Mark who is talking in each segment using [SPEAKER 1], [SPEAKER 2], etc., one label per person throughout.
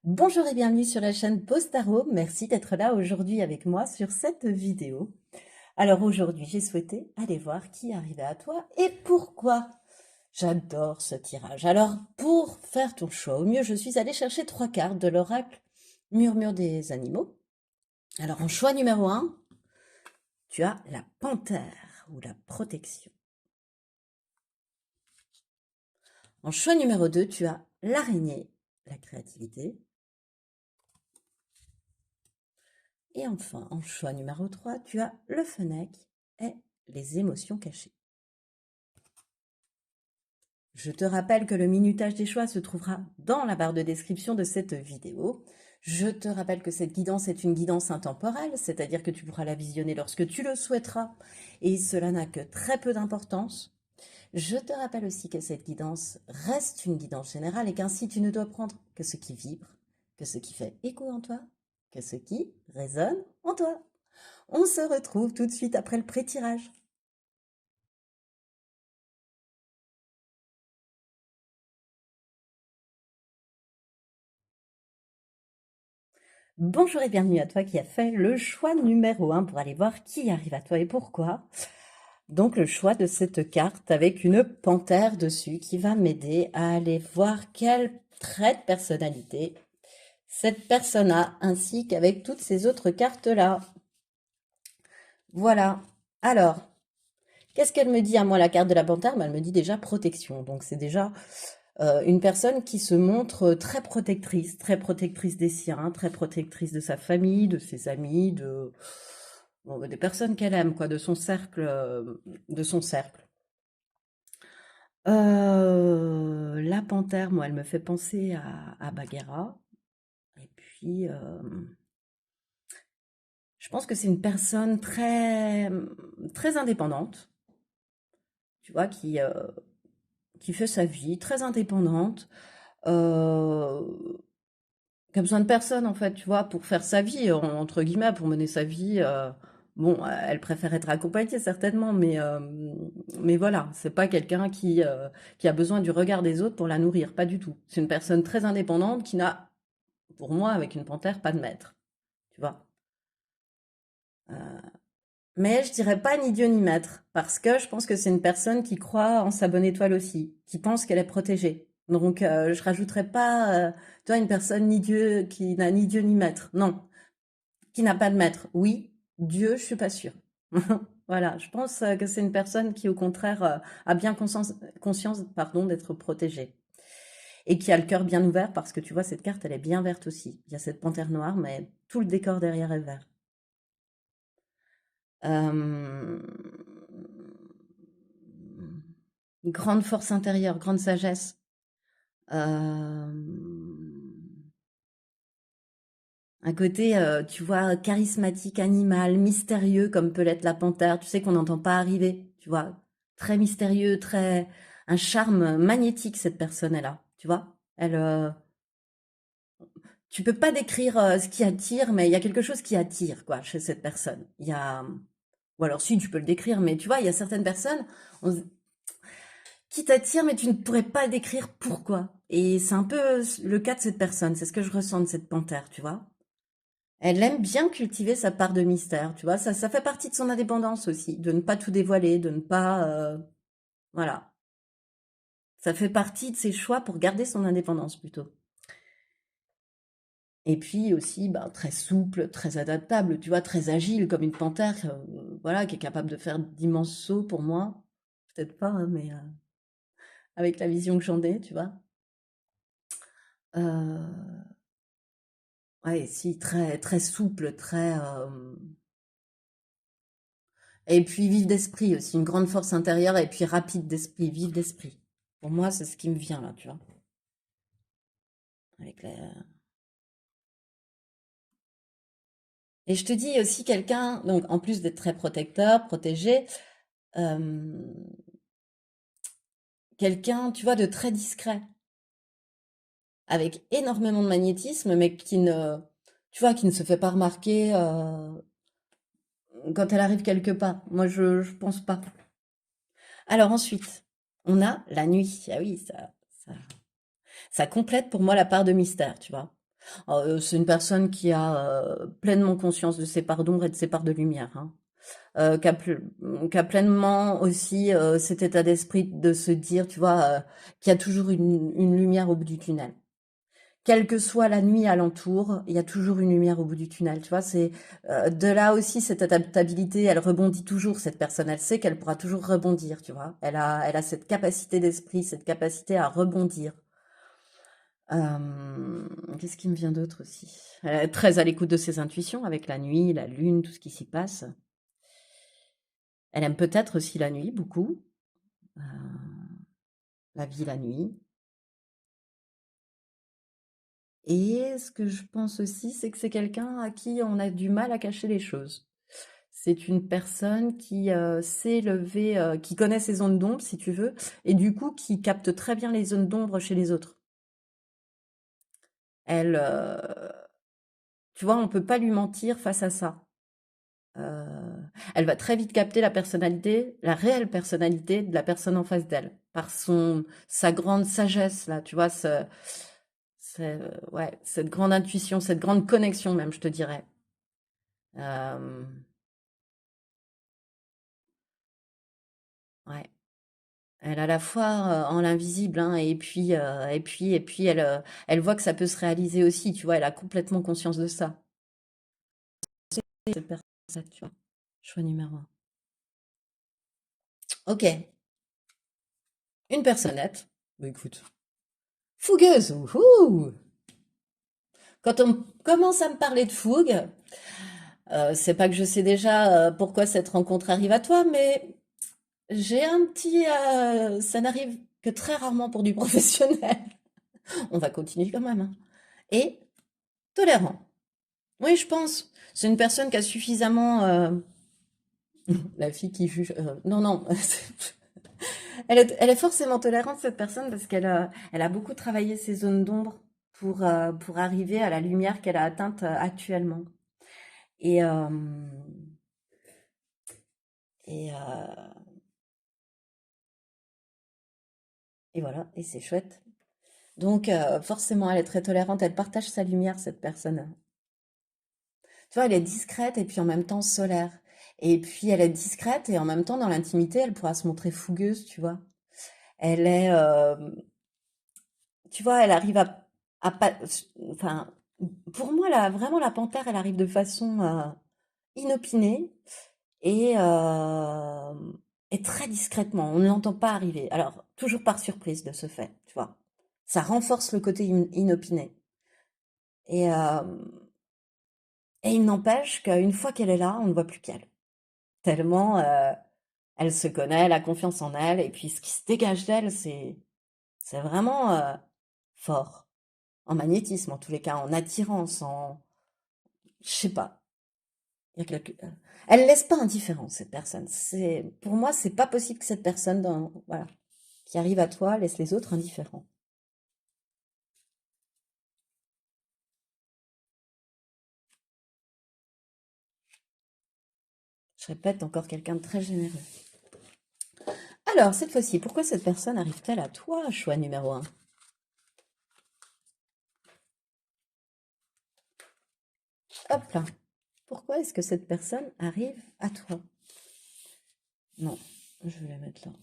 [SPEAKER 1] Bonjour et bienvenue sur la chaîne Postaro. Merci d'être là aujourd'hui avec moi sur cette vidéo. Alors aujourd'hui, j'ai souhaité aller voir qui arrivait à toi et pourquoi. J'adore ce tirage. Alors pour faire ton choix, au mieux, je suis allée chercher 3 cartes de l'oracle Murmure des animaux. Alors en choix numéro 1, tu as la panthère ou la protection. En choix numéro 2, tu as l'araignée, la créativité. Et enfin, en choix numéro 3, tu as le fennec et les émotions cachées. Je te rappelle que le minutage des choix se trouvera dans la barre de description de cette vidéo. Je te rappelle que cette guidance est une guidance intemporelle, c'est-à-dire que tu pourras la visionner lorsque tu le souhaiteras, et cela n'a que très peu d'importance. Je te rappelle aussi que cette guidance reste une guidance générale et qu'ainsi tu ne dois prendre que ce qui vibre, que ce qui fait écho en toi, que ce qui résonne en toi. On se retrouve tout de suite après le pré-tirage. Bonjour et bienvenue à toi qui as fait le choix numéro 1 pour aller voir qui arrive à toi et pourquoi. Donc le choix de cette carte avec une panthère dessus qui va m'aider à aller voir quel trait de personnalité cette personne a, ainsi qu'avec toutes ces autres cartes-là. Voilà. Alors, qu'est-ce qu'elle me dit à moi, la carte de la panthère? Elle me dit déjà protection. Donc c'est déjà une personne qui se montre très protectrice des siens, très protectrice de sa famille, de ses amis, des personnes qu'elle aime, quoi, de son cercle, de son cercle. La panthère, moi, elle me fait penser à Bagheera. Et puis, je pense que c'est une personne très indépendante, tu vois, qui fait sa vie, très indépendante. Euh, qui a besoin de personne en fait, tu vois, pour faire sa vie, entre guillemets, pour mener sa vie. Bon, elle préfère être accompagnée certainement, mais voilà, c'est pas quelqu'un qui a besoin du regard des autres pour la nourrir, pas du tout. C'est une personne très indépendante qui n'a, pour moi, avec une panthère, pas de maître, tu vois. Euh, mais je dirais pas ni Dieu ni maître, parce que je pense que c'est une personne qui croit en sa bonne étoile aussi, qui pense qu'elle est protégée. Donc je rajouterais pas, toi, une personne ni Dieu qui n'a ni Dieu ni maître. Non, qui n'a pas de maître. Oui, Dieu, je suis pas sûre. Voilà, je pense que c'est une personne qui, au contraire, a bien conscience, pardon, d'être protégée et qui a le cœur bien ouvert parce que tu vois, cette carte, elle est bien verte aussi. Il y a cette panthère noire, mais tout le décor derrière est vert. Euh, Grande force intérieure, grande sagesse. Euh, Un côté, tu vois, charismatique, animal, mystérieux, comme peut l'être la panthère. Tu sais qu'on n'entend pas arriver, tu vois. Très mystérieux, très... Un charme magnétique, cette personne-là, tu vois. Tu peux pas décrire ce qui attire, mais il y a quelque chose qui attire, quoi, chez cette personne. Il y a... Ou alors si, tu peux le décrire, mais tu vois, il y a certaines personnes qui t'attirent, mais tu ne pourrais pas décrire pourquoi. Et c'est un peu le cas de cette personne. C'est ce que je ressens de cette panthère, tu vois. Elle aime bien cultiver sa part de mystère, tu vois. Ça fait partie de son indépendance aussi, de ne pas tout dévoiler, de ne pas, voilà. Ça fait partie de ses choix pour garder son indépendance plutôt. Et puis aussi, ben, très souple, très adaptable, tu vois, très agile comme une panthère, voilà, qui est capable de faire d'immenses sauts pour moi. Peut-être pas, hein, mais avec la vision que j'en ai, tu vois. Euh, ouais, si, très, très souple, très. Et puis vive d'esprit aussi, une grande force intérieure et puis rapide d'esprit, vive d'esprit. Pour moi, c'est ce qui me vient là, tu vois. Avec la... Et je te dis aussi quelqu'un, donc en plus d'être très protecteur, protégé, euh, quelqu'un, tu vois, de très discret, avec énormément de magnétisme, mais qui ne, tu vois, qui ne se fait pas remarquer quand elle arrive quelque part. Moi, je pense pas. Alors ensuite, on a la nuit. Ah oui, ça complète pour moi la part de mystère, tu vois. C'est une personne qui a pleinement conscience de ses parts d'ombre et de ses parts de lumière, hein. Qui a pleinement aussi cet état d'esprit de se dire, tu vois, qu'il y a toujours une lumière au bout du tunnel. Quelle que soit la nuit alentour, il y a toujours une lumière au bout du tunnel. Tu vois, c'est de là aussi cette adaptabilité. Elle rebondit toujours, cette personne. Elle sait qu'elle pourra toujours rebondir. Tu vois, elle a cette capacité d'esprit, cette capacité à rebondir. Qu'est-ce qui me vient d'autre aussi? Elle est très à l'écoute de ses intuitions avec la nuit, la lune, tout ce qui s'y passe. Elle aime peut-être aussi la nuit beaucoup, euh, la vie la nuit. Et ce que je pense aussi, c'est que c'est quelqu'un à qui on a du mal à cacher les choses. C'est une personne qui sait lever, qui connaît ses zones d'ombre, si tu veux, et du coup qui capte très bien les zones d'ombre chez les autres. Elle, tu vois, on peut pas lui mentir face à ça. Elle va très vite capter la personnalité, la réelle personnalité de la personne en face d'elle, par sa grande sagesse là, tu vois, ouais, cette grande intuition, cette grande connexion même, je te dirais. Euh, ouais. Elle a la foi en l'invisible, hein, et puis elle voit que ça peut se réaliser aussi, tu vois, elle a complètement conscience de ça. Cette personne, tu vois. Choix numéro un. Ok, une personnette. Bah, écoute. Fougueuse, ouhou. Quand on commence à me parler de fougue, c'est pas que je sais déjà pourquoi cette rencontre arrive à toi, mais j'ai un petit... ça n'arrive que très rarement pour du professionnel. On va continuer quand même, hein. Et tolérant. Oui, je pense. C'est une personne qui a suffisamment... la fille qui juge... non, non. Elle est forcément tolérante, cette personne, parce elle a beaucoup travaillé ses zones d'ombre pour arriver à la lumière qu'elle a atteinte actuellement. Et, euh, et, euh, et voilà, et c'est chouette. Donc, forcément, elle est très tolérante, elle partage sa lumière, cette personne. Tu vois, elle est discrète et puis en même temps solaire. Et puis, elle est discrète et en même temps, dans l'intimité, elle pourra se montrer fougueuse, tu vois. Elle est, tu vois, elle arrive à pas, enfin, pour moi, là, vraiment, la panthère, elle arrive de façon inopinée et, euh, et très discrètement. On ne l'entend pas arriver. Alors, toujours par surprise de ce fait, tu vois. Ça renforce le côté inopiné. Et, euh, et il n'empêche qu'une fois qu'elle est là, on ne voit plus qu'elle. Tellement elle se connaît, elle a confiance en elle, et puis ce qui se dégage d'elle, c'est vraiment fort. En magnétisme, en tous les cas, en attirance, je sais pas. Il y a elle laisse pas indifférente, cette personne. Pour moi, c'est pas possible que cette personne, voilà, qui arrive à toi, laisse les autres indifférents. Je répète, encore quelqu'un de très généreux. Alors, cette fois-ci, pourquoi cette personne arrive-t-elle à toi, choix numéro un? Hop là. Pourquoi est-ce que cette personne arrive à toi? Non, je vais la mettre là.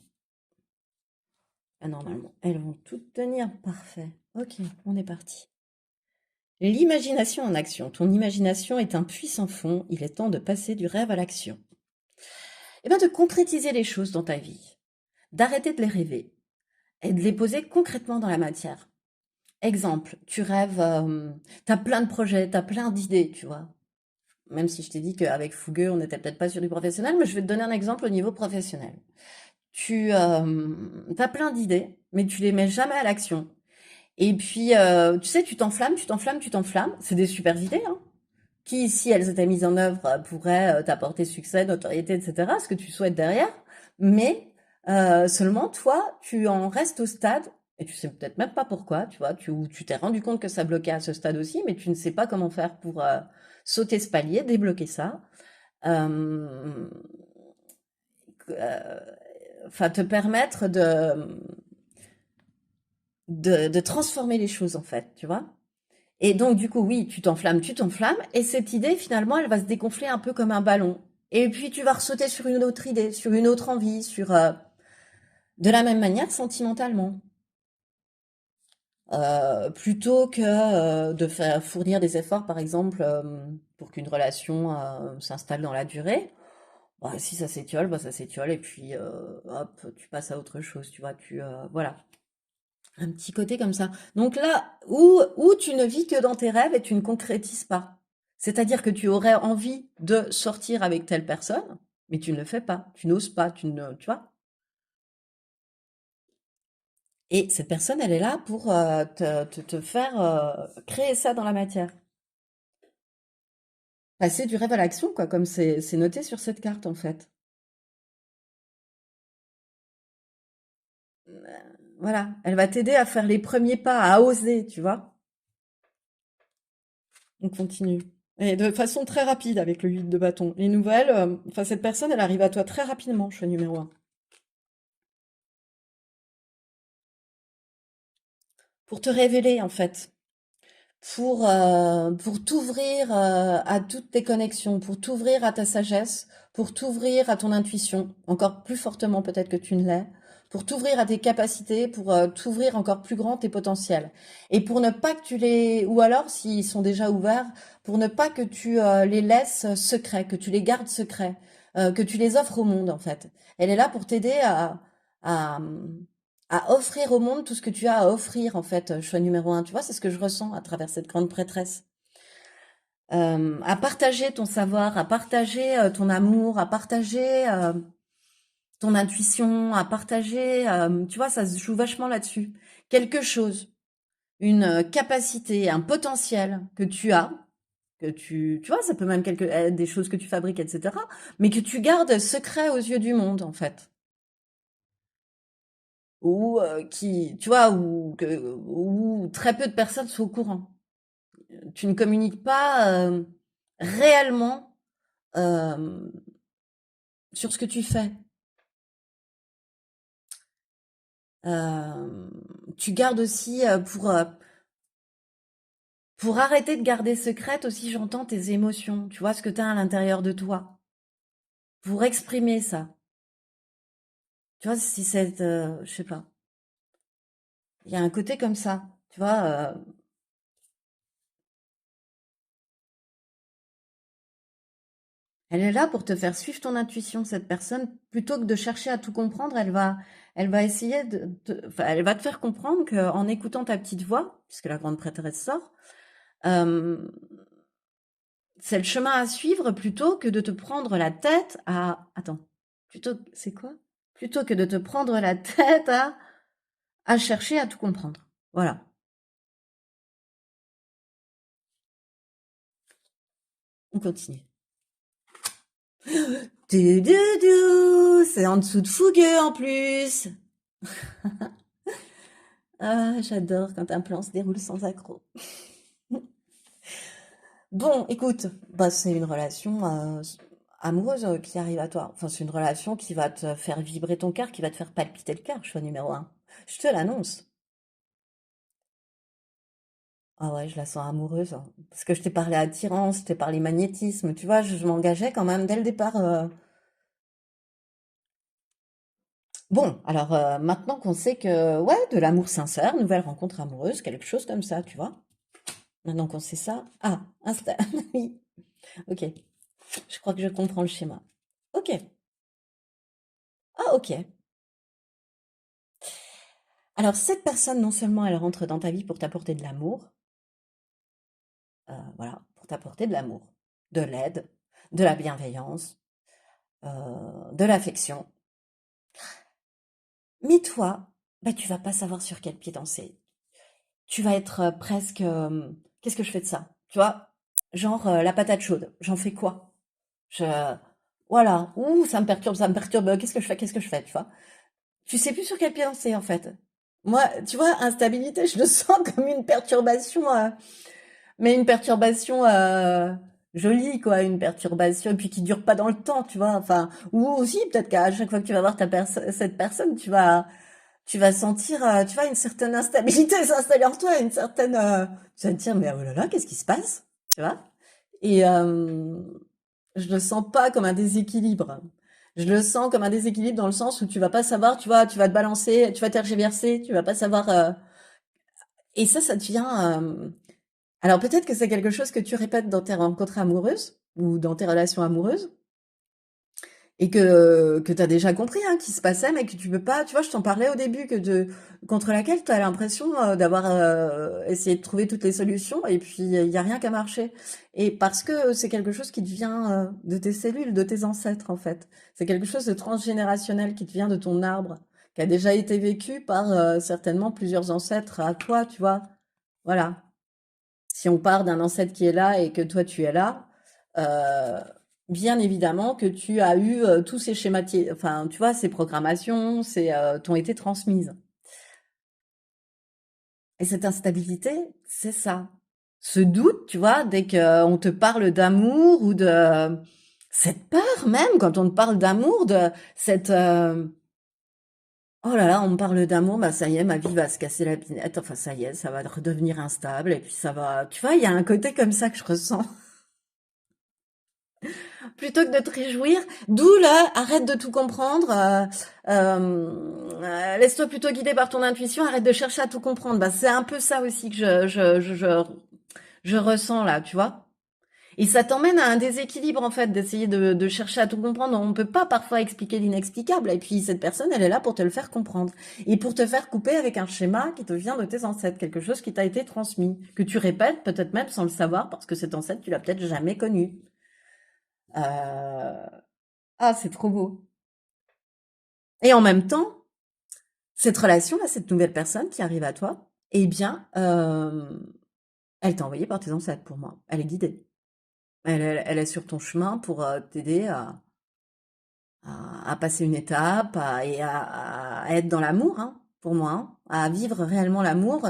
[SPEAKER 1] Ah, normalement, elles vont toutes tenir. Parfait. Ok, on est parti. L'imagination en action. Ton imagination est un puissant fond. Il est temps de passer du rêve à l'action. Eh bien, de concrétiser les choses dans ta vie. D'arrêter de les rêver et de les poser concrètement dans la matière. Exemple, tu rêves, t'as plein de projets, t'as plein d'idées, tu vois. Même si je t'ai dit qu'avec Fougueux, on n'était peut-être pas sur du professionnel, mais je vais te donner un exemple au niveau professionnel. Tu as plein d'idées, mais tu les mets jamais à l'action. Et puis, tu sais, tu t'enflammes, tu t'enflammes, tu t'enflammes. C'est des super idées, hein, qui, si elles étaient mises en œuvre, pourraient t'apporter succès, notoriété, etc., ce que tu souhaites derrière. Mais seulement, toi, tu en restes au stade, et tu sais peut-être même pas pourquoi, tu vois, ou tu t'es rendu compte que ça bloquait à ce stade aussi, mais tu ne sais pas comment faire pour sauter ce palier, débloquer ça. Euh, euh, Enfin, te permettre de transformer les choses, en fait, tu vois. Et donc, du coup, oui, tu t'enflammes, et cette idée, finalement, elle va se dégonfler un peu comme un ballon. Et puis, tu vas ressauter sur une autre idée, sur une autre envie, de la même manière, sentimentalement. Plutôt que de faire fournir des efforts, par exemple, pour qu'une relation s'installe dans la durée, bah, si ça s'étiole, bah, ça s'étiole, et puis hop, tu passes à autre chose, tu vois, voilà. Un petit côté comme ça. Donc là, où tu ne vis que dans tes rêves et tu ne concrétises pas. C'est-à-dire que tu aurais envie de sortir avec telle personne, mais tu ne le fais pas, tu n'oses pas, tu vois. Et cette personne, elle est là pour te faire créer ça dans la matière. Passer du rêve à l'action, quoi, comme c'est noté sur cette carte, en fait. Voilà, elle va t'aider à faire les premiers pas, à oser, tu vois. On continue. Et de façon très rapide avec le 8 de bâton. Les nouvelles, enfin cette personne, elle arrive à toi très rapidement, choix numéro un. Pour te révéler, en fait. Pour t'ouvrir à toutes tes connexions, pour t'ouvrir à ta sagesse, pour t'ouvrir à ton intuition, encore plus fortement peut-être que tu ne l'es, pour t'ouvrir à tes capacités, pour t'ouvrir encore plus grand tes potentiels. Et pour ne pas que tu les, ou alors s'ils sont déjà ouverts, pour ne pas que tu les laisses secrets, que tu les gardes secrets, que tu les offres au monde en fait. Elle est là pour t'aider à, à offrir au monde tout ce que tu as à offrir, en fait, choix numéro un. Tu vois, c'est ce que je ressens à travers cette grande prêtresse. À partager ton savoir, à partager ton amour, à partager ton intuition, à partager, tu vois, ça se joue vachement là-dessus. Quelque chose, une capacité, un potentiel que tu as, tu vois, ça peut même être des choses que tu fabriques, etc., mais que tu gardes secret aux yeux du monde, en fait. Ou tu vois, où très peu de personnes sont au courant. Tu ne communiques pas réellement euh, sur ce que tu fais. Euh, Tu gardes aussi pour arrêter de garder secrète aussi, j'entends tes émotions. Tu vois ce que tu as à l'intérieur de toi pour exprimer ça. Tu vois, si c'est, je sais pas, il y a un côté comme ça. Tu vois, elle est là pour te faire suivre ton intuition, cette personne, plutôt que de chercher à tout comprendre, elle va essayer enfin, elle va te faire comprendre qu'en écoutant ta petite voix, puisque la grande prêtresse sort, euh, c'est le chemin à suivre plutôt que de te prendre la tête attends, c'est quoi? Plutôt que de te prendre la tête à chercher à tout comprendre. Voilà. On continue. C'est en dessous de fougueux en plus. Ah, j'adore quand un plan se déroule sans accroc. Bon, écoute, bah, c'est une relation amoureuse qui arrive à toi. Enfin, c'est une relation qui va te faire vibrer ton cœur, qui va te faire palpiter le cœur, choix numéro un. Je te l'annonce. Ah ouais, je la sens amoureuse, hein. Parce que je t'ai parlé attirance, je t'ai parlé magnétisme, tu vois, je m'engageais quand même dès le départ. Bon, alors maintenant qu'on sait que, ouais, de l'amour sincère, nouvelle rencontre amoureuse, quelque chose comme ça, tu vois. Maintenant qu'on sait ça. Ah, Insta, oui, ok. Je crois que je comprends le schéma. Ok. Ah, ok. Alors, cette personne, non seulement elle rentre dans ta vie pour t'apporter de l'amour, voilà, pour t'apporter de l'amour, de l'aide, de la bienveillance, de l'affection. Mais toi, bah, tu vas pas savoir sur quel pied danser. Tu vas être presque, qu'est-ce que je fais de ça? Tu vois? Genre, la patate chaude. J'en fais quoi? Je, voilà. Ouh, ça me perturbe. Qu'est-ce que je fais? Tu vois? Tu sais plus sur quel pied danser, en fait. Moi, tu vois, instabilité, je le sens comme une perturbation, mais une perturbation jolie, quoi, une perturbation, et puis qui dure pas dans le temps, tu vois. Enfin, ou aussi, peut-être qu'à chaque fois que tu vas voir cette personne, tu vas sentir, tu vois, une certaine instabilité s'installer en toi, une certaine, tu vas te dire, mais oh là là, qu'est-ce qui se passe? Tu vois? Et je le sens pas comme un déséquilibre. Je le sens comme un déséquilibre dans le sens où tu vas pas savoir, tu vois, tu vas te balancer, tu vas tergiverser, tu vas pas savoir. Et ça devient. Alors peut-être que c'est quelque chose que tu répètes dans tes rencontres amoureuses ou dans tes relations amoureuses. Et que tu as déjà compris, hein, qui se passait, mais que tu peux pas, tu vois, je t'en parlais au début, contre laquelle tu as l'impression d'avoir essayé de trouver toutes les solutions, et puis il y a rien qui a marché. Et parce que c'est quelque chose qui te vient de tes cellules, de tes ancêtres, en fait. C'est quelque chose de transgénérationnel qui te vient de ton arbre, qui a déjà été vécu par certainement plusieurs ancêtres à toi, tu vois. Voilà. Si on part d'un ancêtre qui est là et que toi tu es là, euh, bien évidemment que tu as eu tous ces schémas, enfin tu vois, ces programmations, t'ont été transmises. Et cette instabilité, c'est ça. Ce doute, tu vois, dès qu'on te parle d'amour ou de cette peur même, quand on te parle d'amour, de cette oh là là, on me parle d'amour, bah ça y est, ma vie va se casser la binette, enfin ça y est, ça va redevenir instable, et puis ça va, tu vois, il y a un côté comme ça que je ressens. Plutôt que de te réjouir, d'où là, arrête de tout comprendre, laisse-toi plutôt guider par ton intuition, arrête de chercher à tout comprendre. Bah, c'est un peu ça aussi que je ressens là, tu vois. Et ça t'emmène à un déséquilibre en fait, d'essayer de chercher à tout comprendre. On peut pas parfois expliquer l'inexplicable. Et puis cette personne, elle est là pour te le faire comprendre. Et pour te faire couper avec un schéma qui te vient de tes ancêtres, quelque chose qui t'a été transmis, que tu répètes peut-être même sans le savoir, parce que cet ancêtre, tu l'as peut-être jamais connu. Euh, Ah, c'est trop beau. Et en même temps, cette relation là, cette nouvelle personne qui arrive à toi, eh bien, elle t'a envoyé par tes ancêtres pour moi. Elle est guidée. Elle est sur ton chemin pour t'aider à passer une étape à être dans l'amour, hein, pour moi, hein, à vivre réellement l'amour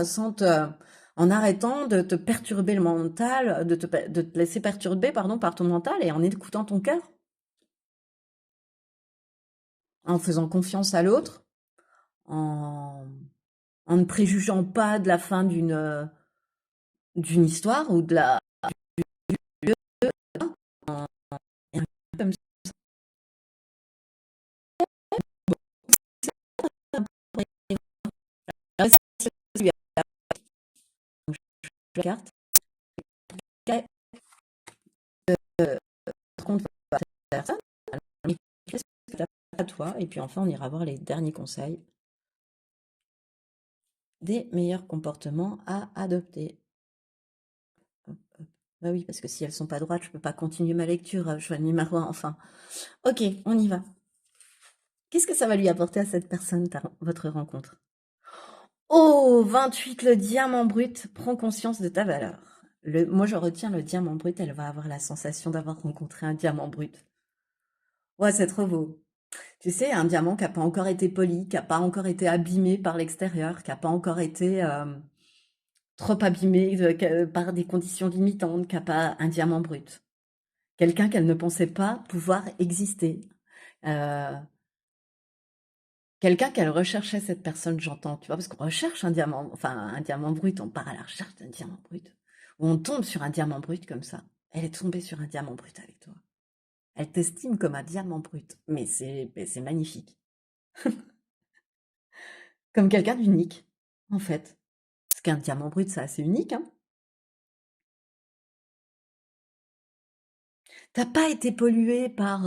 [SPEAKER 1] en arrêtant de te perturber le mental, de te laisser perturber, pardon, par ton mental et en écoutant ton cœur, en faisant confiance à l'autre, en, en ne préjugeant pas de la fin d'une histoire ou de la comme ça, je carte, contre personne, mais qu'est-ce que tu as à toi? Et puis enfin, on ira voir les derniers conseils des meilleurs comportements à adopter. Hop, hop. Bah oui, parce que si elles sont pas droites, je peux pas continuer ma lecture. Je vois le numéro 1, enfin. Ok, on y va. Qu'est-ce que ça va lui apporter à cette personne, votre rencontre? Oh, 28, le diamant brut, prends conscience de ta valeur. Moi, je retiens le diamant brut, elle va avoir la sensation d'avoir rencontré un diamant brut. Ouais, c'est trop beau. Tu sais, un diamant qui n'a pas encore été poli, qui n'a pas encore été abîmé par l'extérieur, qui n'a pas encore été trop abîmé par des conditions limitantes, qui n'a pas un diamant brut. Quelqu'un qu'elle ne pensait pas pouvoir exister. Euh, Quelqu'un qu'elle recherchait, cette personne, j'entends, tu vois, parce qu'on recherche un diamant, enfin un diamant brut, on part à la recherche d'un diamant brut. Ou on tombe sur un diamant brut comme ça. Elle est tombée sur un diamant brut avec toi. Elle t'estime comme un diamant brut. Mais c'est magnifique. Comme quelqu'un d'unique, en fait. Parce qu'un diamant brut, c'est assez unique, hein. T'as pas été pollué par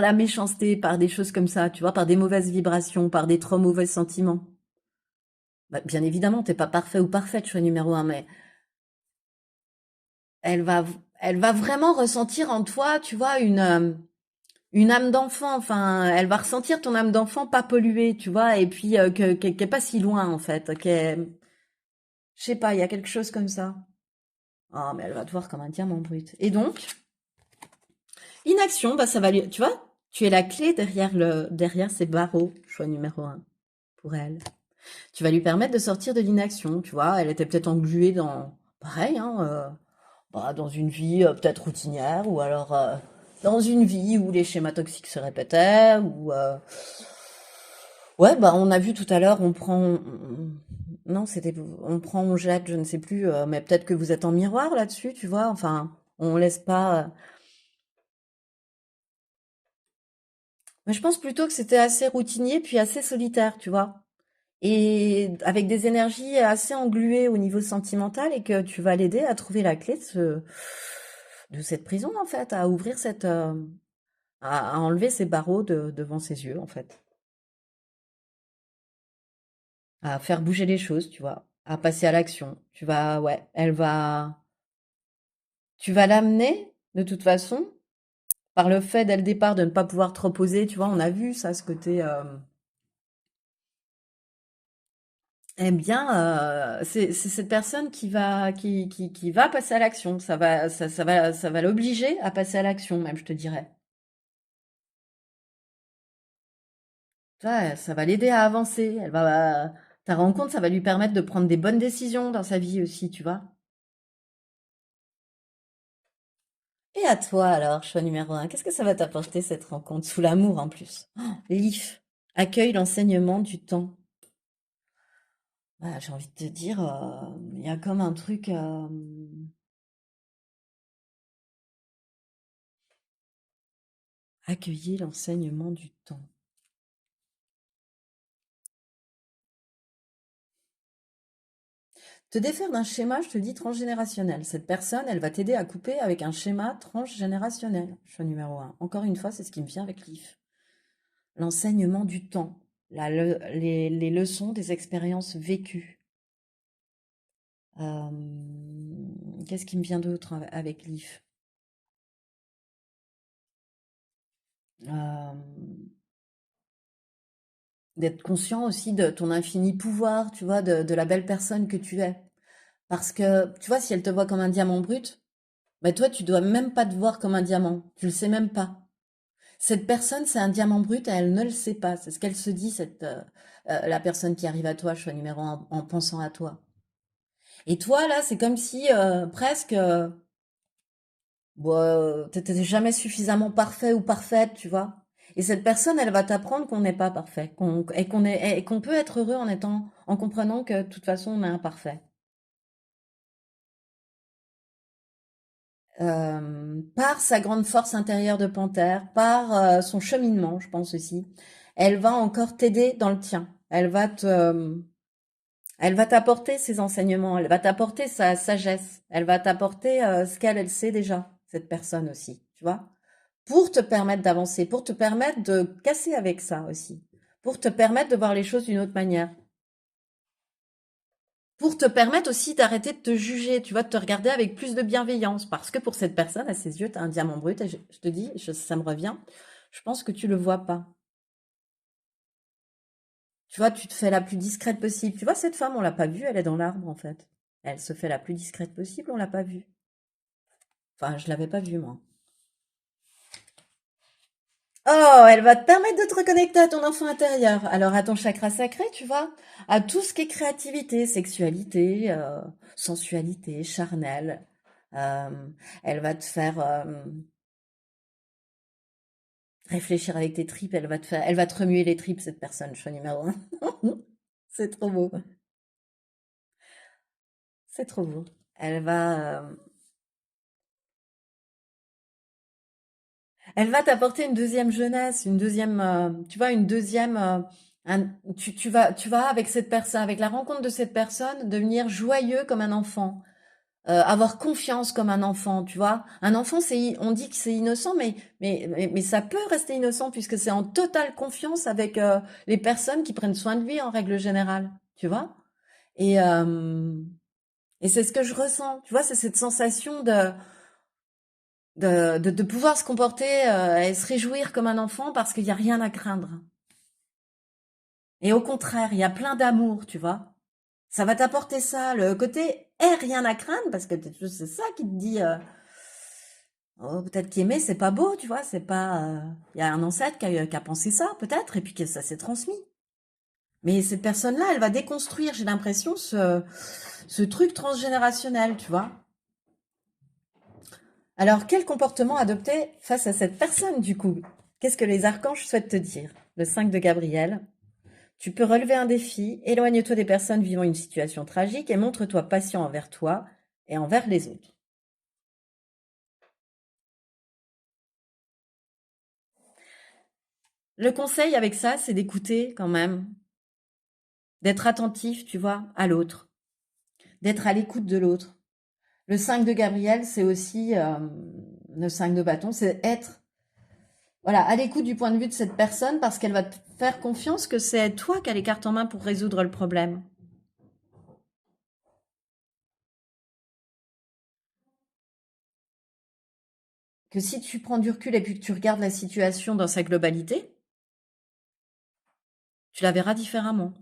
[SPEAKER 1] la méchanceté, par des choses comme ça, tu vois, par des mauvaises vibrations, par des trop mauvais sentiments. Bah, bien évidemment, t'es pas parfait ou parfaite, choix numéro un, mais elle va, elle va vraiment ressentir en toi, tu vois, une âme d'enfant. Enfin, elle va ressentir ton âme d'enfant pas polluée, tu vois, et puis qui est pas si loin, en fait. Je sais pas, il y a quelque chose comme ça. Ah, mais elle va te voir comme un diamant brut. Et donc, inaction, bah ça va lui, tu vois, tu es la clé derrière ces barreaux, choix numéro un, pour elle. Tu vas lui permettre de sortir de l'inaction, tu vois. Elle était peut-être engluée pareil, hein, dans une vie peut-être routinière, ou alors dans une vie où les schémas toxiques se répétaient, Ouais, bah, on a vu tout à l'heure, non, on prend, on jette, je ne sais plus, mais peut-être que vous êtes en miroir là-dessus, tu vois. Enfin, on laisse pas. Mais je pense plutôt que c'était assez routinier puis assez solitaire, tu vois. Et avec des énergies assez engluées au niveau sentimental et que tu vas l'aider à trouver la clé de cette prison, en fait, à ouvrir à enlever ces barreaux devant ses yeux, en fait. À faire bouger les choses, tu vois. À passer à l'action. Ouais, tu vas l'amener, de toute façon, par le fait dès le départ de ne pas pouvoir te reposer, tu vois, on a vu ça, ce côté, eh bien, c'est cette personne qui va passer à l'action. Ça va l'obliger à passer à l'action, même, je te dirais. Ça va l'aider à avancer. Ta rencontre, ça va lui permettre de prendre des bonnes décisions dans sa vie aussi, tu vois. Et à toi alors, choix numéro un, qu'est-ce que ça va t'apporter cette rencontre sous l'amour en plus? Oh, L'IF accueille l'enseignement du temps. J'ai envie de te dire, il y a comme un truc, accueillir l'enseignement du temps. Te défaire d'un schéma, je te dis transgénérationnel. Cette personne, elle va t'aider à couper avec un schéma transgénérationnel. Choix numéro un. Encore une fois, c'est ce qui me vient avec l'IF. L'enseignement du temps. Les leçons des expériences vécues. Qu'est-ce qui me vient d'autre avec l'IF? Euh, D'être conscient aussi de ton infini pouvoir, tu vois, de la belle personne que tu es. Parce que, tu vois, si elle te voit comme un diamant brut, bah toi, tu dois même pas te voir comme un diamant. Tu le sais même pas. Cette personne, c'est un diamant brut et elle ne le sait pas. C'est ce qu'elle se dit, la personne qui arrive à toi, choix numéro un, en pensant à toi. Et toi, là, c'est comme si presque, bon, t'étais jamais suffisamment parfait ou parfaite, tu vois. Et cette personne, elle va t'apprendre qu'on n'est pas parfait, et qu'on peut être heureux en comprenant que de toute façon, on est imparfait. Par sa grande force intérieure de panthère, par son cheminement, je pense aussi, elle va encore t'aider dans le tien. Elle va t'apporter ses enseignements, elle va t'apporter sa sagesse, elle va t'apporter ce elle sait déjà, cette personne aussi, tu vois, pour te permettre d'avancer, pour te permettre de casser avec ça aussi, pour te permettre de voir les choses d'une autre manière, pour te permettre aussi d'arrêter de te juger, tu vois, de te regarder avec plus de bienveillance, parce que pour cette personne, à ses yeux, tu as un diamant brut, et je te dis, ça me revient, je pense que tu le vois pas. Tu vois, tu te fais la plus discrète possible. Tu vois, cette femme, on l'a pas vue, elle est dans l'arbre, en fait. Elle se fait la plus discrète possible, on l'a pas vue. Enfin, je l'avais pas vue, moi. Oh, elle va te permettre de te reconnecter à ton enfant intérieur. Alors, à ton chakra sacré, tu vois, à tout ce qui est créativité, sexualité, sensualité, charnel. Euh, Elle va te faire réfléchir avec tes tripes. Elle va te remuer les tripes, cette personne, choix numéro un. C'est trop beau. C'est trop beau. Elle va t'apporter une deuxième jeunesse, une deuxième, tu vois, une deuxième, tu vas avec cette personne, avec la rencontre de cette personne, devenir joyeux comme un enfant, avoir confiance comme un enfant, tu vois. Un enfant, on dit que c'est innocent, mais ça peut rester innocent puisque c'est en totale confiance avec les personnes qui prennent soin de lui en règle générale, tu vois. Et, euh, et c'est ce que je ressens, tu vois, c'est cette sensation de pouvoir se comporter et se réjouir comme un enfant parce qu'il n'y a rien à craindre. Et au contraire, il y a plein d'amour, tu vois. Ça va t'apporter ça, le côté rien à craindre, parce que c'est ça qui te dit, oh, peut-être qu'aimer, c'est pas beau, tu vois, c'est pas. Il y a un ancêtre qui a pensé ça, peut-être, et puis que ça s'est transmis. Mais cette personne-là, elle va déconstruire, j'ai l'impression, ce truc transgénérationnel, tu vois. Alors, quel comportement adopter face à cette personne, du coup? Qu'est-ce que les archanges souhaitent te dire? Le 5 de Gabriel. Tu peux relever un défi, éloigne-toi des personnes vivant une situation tragique et montre-toi patient envers toi et envers les autres. Le conseil avec ça, c'est d'écouter quand même, d'être attentif, tu vois, à l'autre, d'être à l'écoute de l'autre. Le 5 de Gabriel, c'est aussi le 5 de bâton, c'est être voilà, à l'écoute du point de vue de cette personne parce qu'elle va te faire confiance que c'est toi qui as les cartes en main pour résoudre le problème. Que si tu prends du recul et puis que tu regardes la situation dans sa globalité, tu la verras différemment.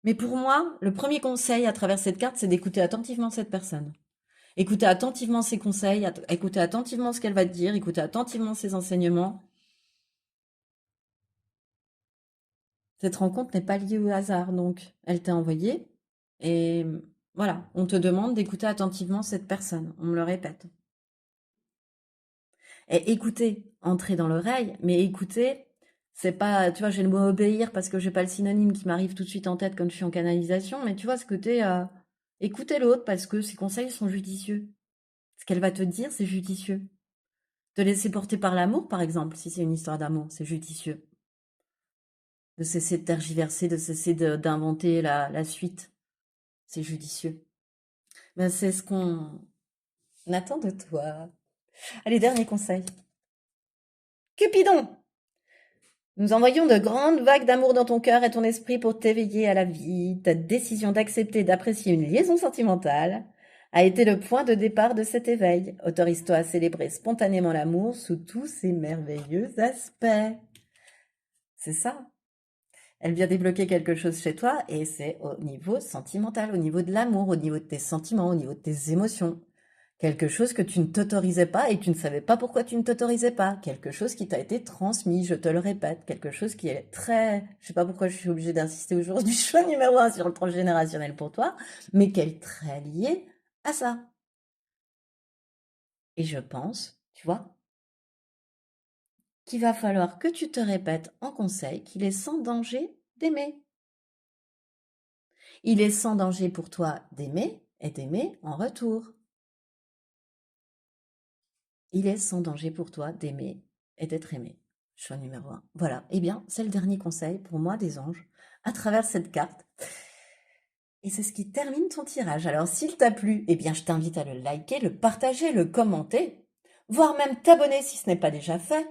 [SPEAKER 1] Mais pour moi, le premier conseil à travers cette carte, c'est d'écouter attentivement cette personne. Écouter attentivement ses conseils, écouter attentivement ce qu'elle va te dire, écouter attentivement ses enseignements. Cette rencontre n'est pas liée au hasard, donc elle t'a envoyé. Et voilà, on te demande d'écouter attentivement cette personne. On me le répète. Et écouter, entrer dans l'oreille, mais écouter, c'est pas, tu vois, j'ai le mot obéir parce que j'ai pas le synonyme qui m'arrive tout de suite en tête quand je suis en canalisation, mais tu vois, ce côté, écouter l'autre parce que ses conseils sont judicieux. Ce qu'elle va te dire, c'est judicieux. Te laisser porter par l'amour, par exemple, si c'est une histoire d'amour, c'est judicieux. De cesser de tergiverser, de cesser d'inventer la suite, c'est judicieux. Ben, c'est ce qu'on attend de toi. Allez, dernier conseil. Cupidon! Nous envoyons de grandes vagues d'amour dans ton cœur et ton esprit pour t'éveiller à la vie. Ta décision d'accepter d'apprécier une liaison sentimentale a été le point de départ de cet éveil. Autorise-toi à célébrer spontanément l'amour sous tous ses merveilleux aspects. C'est ça. Elle vient débloquer quelque chose chez toi et c'est au niveau sentimental, au niveau de l'amour, au niveau de tes sentiments, au niveau de tes émotions. Quelque chose que tu ne t'autorisais pas et tu ne savais pas pourquoi tu ne t'autorisais pas. Quelque chose qui t'a été transmis, je te le répète. Quelque chose qui est très... Je sais pas pourquoi je suis obligée d'insister aujourd'hui, choix numéro un sur le transgénérationnel pour toi, mais qui est très lié à ça. Et je pense, tu vois, qu'il va falloir que tu te répètes en conseil qu'il est sans danger d'aimer. Il est sans danger pour toi d'aimer et d'aimer en retour. Il est sans danger pour toi d'aimer et d'être aimé. Choix numéro un. Voilà. Eh bien, c'est le dernier conseil pour moi des anges à travers cette carte. Et c'est ce qui termine ton tirage. Alors, s'il t'a plu, eh bien, je t'invite à le liker, le partager, le commenter, voire même t'abonner si ce n'est pas déjà fait.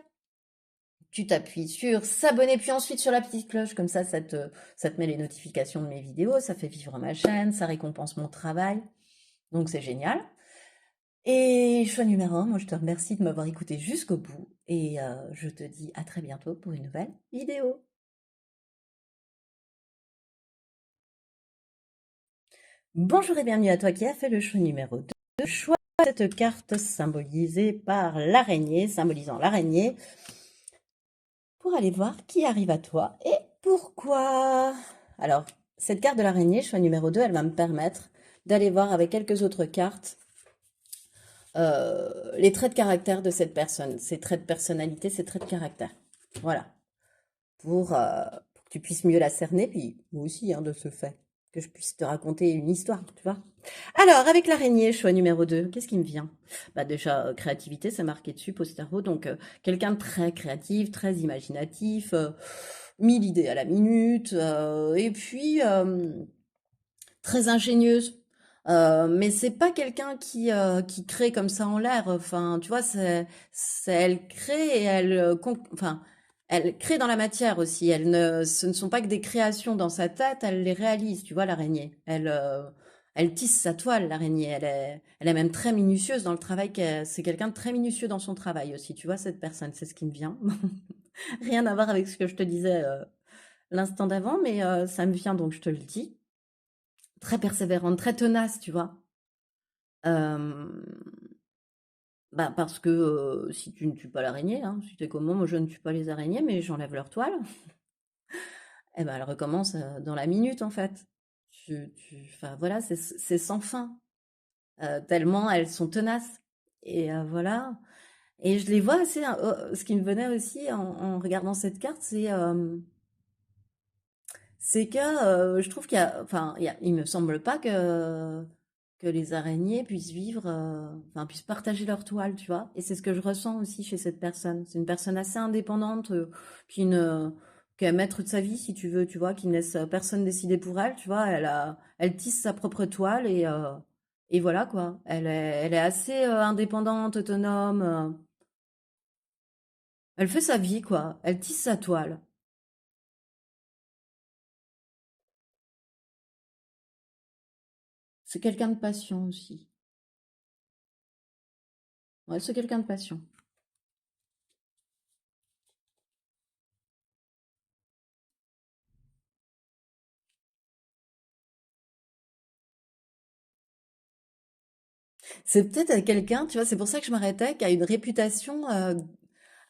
[SPEAKER 1] Tu t'appuies sur s'abonner, puis ensuite sur la petite cloche, comme ça te met les notifications de mes vidéos, ça fait vivre ma chaîne, ça récompense mon travail. Donc, c'est génial. Et choix numéro un, moi je te remercie de m'avoir écouté jusqu'au bout et je te dis à très bientôt pour une nouvelle vidéo. Bonjour et bienvenue à toi qui as fait le choix numéro 2. Choix cette carte symbolisée par l'araignée, symbolisant l'araignée, pour aller voir qui arrive à toi et pourquoi. Alors, cette carte de l'araignée, choix numéro 2, elle va me permettre d'aller voir avec quelques autres cartes les traits de caractère de cette personne, ses traits de personnalité, ses traits de caractère. Voilà. Pour que tu puisses mieux la cerner, puis moi aussi, hein, de ce fait, que je puisse te raconter une histoire, tu vois. Alors, avec l'araignée, choix numéro 2, qu'est-ce qui me vient? Bah déjà, créativité, c'est marqué dessus, post-cerveau, donc quelqu'un de très créatif, très imaginatif, 1000 idées à la minute, et puis très ingénieuse. Mais c'est pas quelqu'un qui crée comme ça en l'air. Enfin, tu vois, elle crée et elle, enfin, elle crée dans la matière aussi. Ce ne sont pas que des créations dans sa tête, elle les réalise. Tu vois, l'araignée. Elle tisse sa toile, l'araignée. Elle est même très minutieuse dans le travail. C'est quelqu'un de très minutieux dans son travail aussi. Tu vois, cette personne, c'est ce qui me vient. Rien à voir avec ce que je te disais l'instant d'avant, mais ça me vient donc je te le dis. Très persévérante, très tenace, tu vois. Euh, Bah parce que si tu ne tues pas l'araignée, hein, si t'es comme moi je ne tue pas les araignées, mais j'enlève leur toile, et ben elle recommence dans la minute en fait. Enfin voilà, c'est sans fin, tellement elles sont tenaces. Et voilà. Et je les vois assez, hein, ce qui me venait aussi en regardant cette carte, c'est que je trouve qu'il y a, enfin, il me semble pas que les araignées puissent vivre, enfin, puissent partager leur toile, tu vois. Et c'est ce que je ressens aussi chez cette personne. C'est une personne assez indépendante, qui ne, qui est maître de sa vie, si tu veux, tu vois, qui ne laisse personne décider pour elle, tu vois. Elle tisse sa propre toile et voilà quoi. Elle est assez indépendante, autonome. Elle fait sa vie quoi. Elle tisse sa toile. C'est quelqu'un de patient aussi. Ouais, c'est quelqu'un de patient. C'est peut-être quelqu'un, tu vois, c'est pour ça que je m'arrêtais, qui a une réputation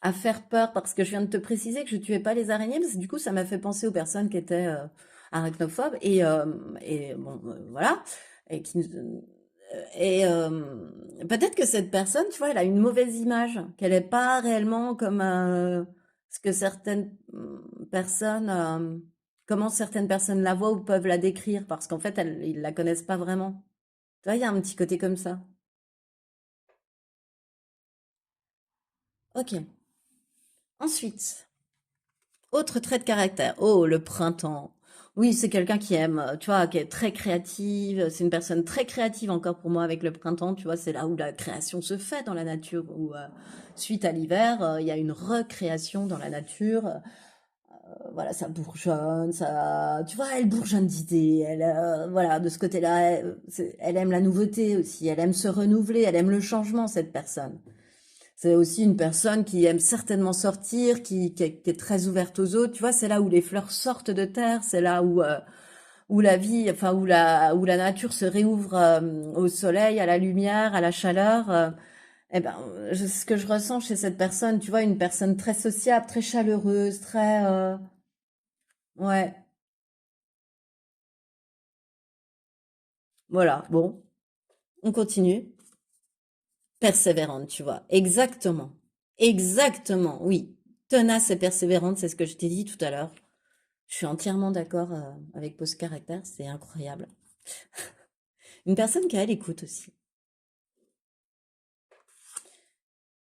[SPEAKER 1] à faire peur, parce que je viens de te préciser que je tuais pas les araignées, parce que du coup, ça m'a fait penser aux personnes qui étaient arachnophobes, et bon, voilà, et qui, peut-être que cette personne, tu vois, elle a une mauvaise image, qu'elle est pas réellement comme ce que certaines personnes, comment certaines personnes la voient ou peuvent la décrire, parce qu'en fait, ils la connaissent pas vraiment. Tu vois, il y a un petit côté comme ça. Ok. Ensuite, autre trait de caractère. Oh, le printemps. Oui, c'est quelqu'un qui aime, tu vois, qui est très créative. C'est une personne très créative encore pour moi avec le printemps. Tu vois, c'est là où la création se fait dans la nature. Où, suite à l'hiver, il y a une recréation dans la nature. Voilà, ça bourgeonne, ça, tu vois, elle bourgeonne d'idées. Elle, voilà, de ce côté-là, elle aime la nouveauté aussi. Elle aime se renouveler. Elle aime le changement, cette personne. C'est aussi une personne qui aime certainement sortir, qui est très ouverte aux autres. Tu vois, c'est là où les fleurs sortent de terre, c'est là où la vie, enfin où la nature se réouvre au soleil, à la lumière, à la chaleur. Eh ben, ce que je ressens chez cette personne, tu vois, une personne très sociable, très chaleureuse, très, ouais, voilà. Bon, on continue. Persévérante, tu vois. Exactement. Exactement, oui. Tenace et persévérante, c'est ce que je t'ai dit tout à l'heure. Je suis entièrement d'accord avec Pose Caractère, c'est incroyable. Une personne qui est à l'écoute aussi.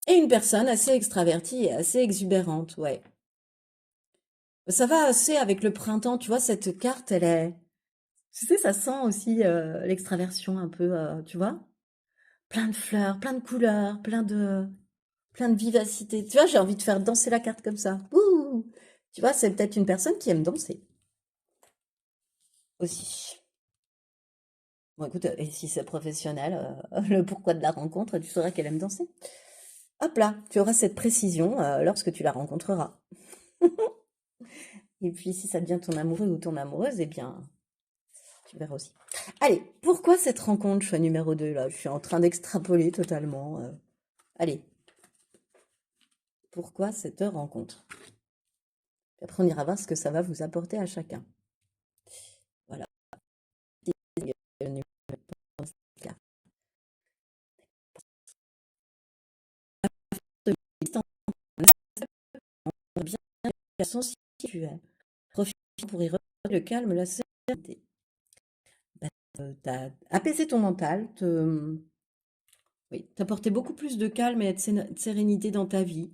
[SPEAKER 1] Et une personne assez extravertie et assez exubérante, ouais. Ça va assez avec le printemps, tu vois, cette carte, elle est... Tu sais, ça sent aussi l'extraversion un peu, tu vois. Plein de fleurs, plein de couleurs, plein de vivacité. Tu vois, j'ai envie de faire danser la carte comme ça. Ouh! Tu vois, c'est peut-être une personne qui aime danser aussi. Bon, écoute, et si c'est professionnel, le pourquoi de la rencontre, tu sauras qu'elle aime danser. Hop là, tu auras cette précision lorsque tu la rencontreras. Et puis si ça devient ton amoureux ou ton amoureuse, eh bien, tu verras aussi. Allez, pourquoi cette rencontre, choix numéro 2 là? Je suis en train d'extrapoler totalement. Allez, pourquoi cette rencontre? Puis après, on ira voir ce que ça va vous apporter à chacun. Voilà. Bien la sensibilité que tu es. Profite pour y retrouver le calme, la sérénité. Bah, t'as apaisé ton mental, oui, t'apporter beaucoup plus de calme et de sérénité dans ta vie.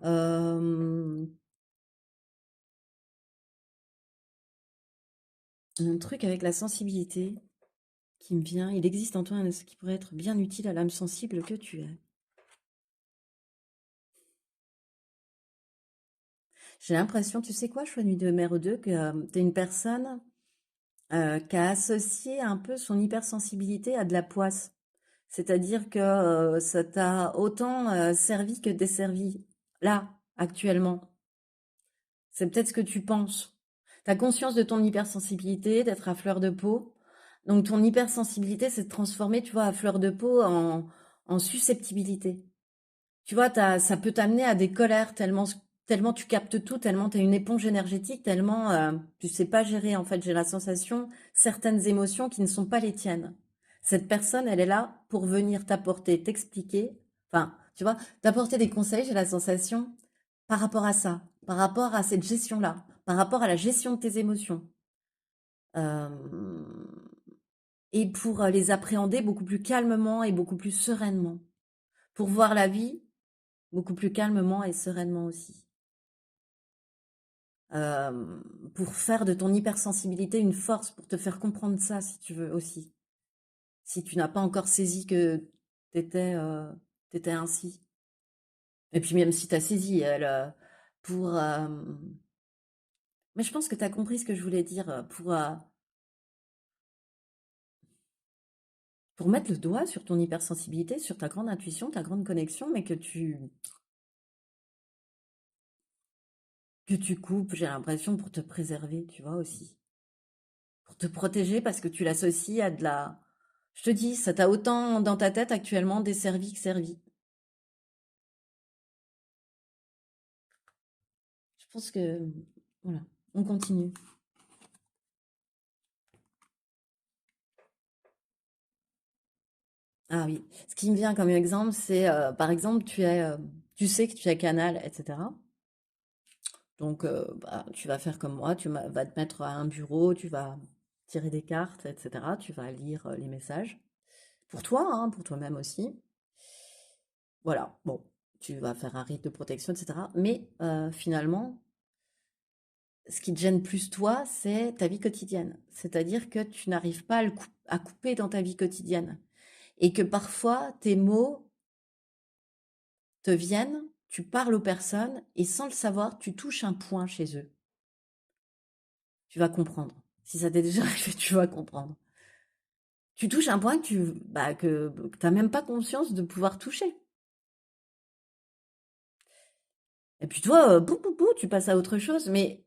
[SPEAKER 1] Euh, un truc avec la sensibilité qui me vient, il existe en toi ce qui pourrait être bien utile à l'âme sensible que tu es. J'ai l'impression, tu sais quoi, choix nuit de numéro 2, que tu es une personne qui a associé un peu son hypersensibilité à de la poisse. C'est-à-dire que ça t'a autant servi que desservi, là, actuellement. C'est peut-être ce que tu penses. Tu as conscience de ton hypersensibilité, d'être à fleur de peau. Donc ton hypersensibilité s'est transformée, tu vois, à fleur de peau en susceptibilité. Tu vois, ça peut t'amener à des colères tellement tu captes tout, tellement tu es une éponge énergétique, tellement tu sais pas gérer. En fait, j'ai la sensation certaines émotions qui ne sont pas les tiennes. Cette personne, elle est là pour venir t'apporter, t'expliquer, enfin, Tu vois, d'apporter des conseils, j'ai la sensation, par rapport à ça, par rapport à cette gestion-là, par rapport à la gestion de tes émotions. Euh, et pour les appréhender beaucoup plus calmement et beaucoup plus sereinement. Pour voir la vie beaucoup plus calmement et sereinement aussi. Euh, pour faire de ton hypersensibilité une force, pour te faire comprendre ça, si tu veux aussi. Si tu n'as pas encore saisi que t'étais t'étais ainsi. Et puis même si t'as saisi, pour... mais je pense que t'as compris ce que je voulais dire, pour mettre le doigt sur ton hypersensibilité, sur ta grande intuition, ta grande connexion, mais que tu coupes, j'ai l'impression, pour te préserver, tu vois, aussi. Pour te protéger parce que tu l'associes à de la... Je te dis, ça t'a autant dans ta tête actuellement desservi que servi. Je pense que... Voilà, on continue. Ah oui, ce qui me vient comme exemple, c'est, par exemple, tu sais que tu es canal, etc. Donc, bah, tu vas faire comme moi, vas te mettre à un bureau, tu vas tirer des cartes, etc. Tu vas lire les messages. Pour toi, hein, pour toi-même aussi. Voilà, bon, tu vas faire un rite de protection, etc. Mais finalement, ce qui te gêne plus toi, c'est ta vie quotidienne. C'est-à-dire que tu n'arrives pas à couper dans ta vie quotidienne. Et que parfois, tes mots te viennent, tu parles aux personnes et sans le savoir, tu touches un point chez eux. Tu vas comprendre. Si ça t'est déjà arrivé, tu vas comprendre. Tu touches un point que tu n'as même pas conscience de pouvoir toucher. Et puis toi, tu passes à autre chose, mais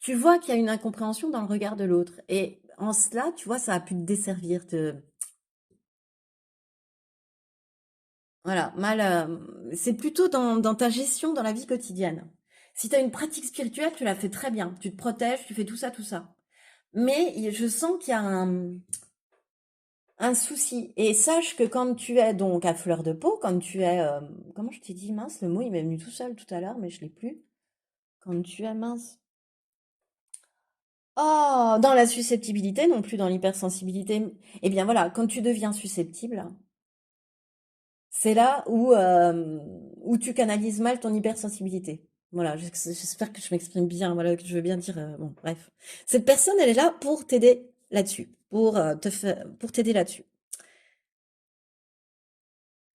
[SPEAKER 1] tu vois qu'il y a une incompréhension dans le regard de l'autre. Et en cela, tu vois, ça a pu te desservir. Voilà, c'est plutôt dans ta gestion, dans la vie quotidienne. Si tu as une pratique spirituelle, tu la fais très bien. Tu te protèges, tu fais tout ça, tout ça. Mais je sens qu'il y a un souci. Et sache que quand tu es donc à fleur de peau, quand tu es... comment je t'ai dit, mince, le mot il m'est venu tout seul tout à l'heure, mais je l'ai plus. Quand tu es mince. Oh, dans la susceptibilité, non plus dans l'hypersensibilité. Eh bien voilà, quand tu deviens susceptible, c'est là où tu canalises mal ton hypersensibilité. Voilà, j'espère que je m'exprime bien, voilà, que je veux bien dire. Bon, bref. Cette personne, elle est là pour t'aider là-dessus, pour t'aider là-dessus.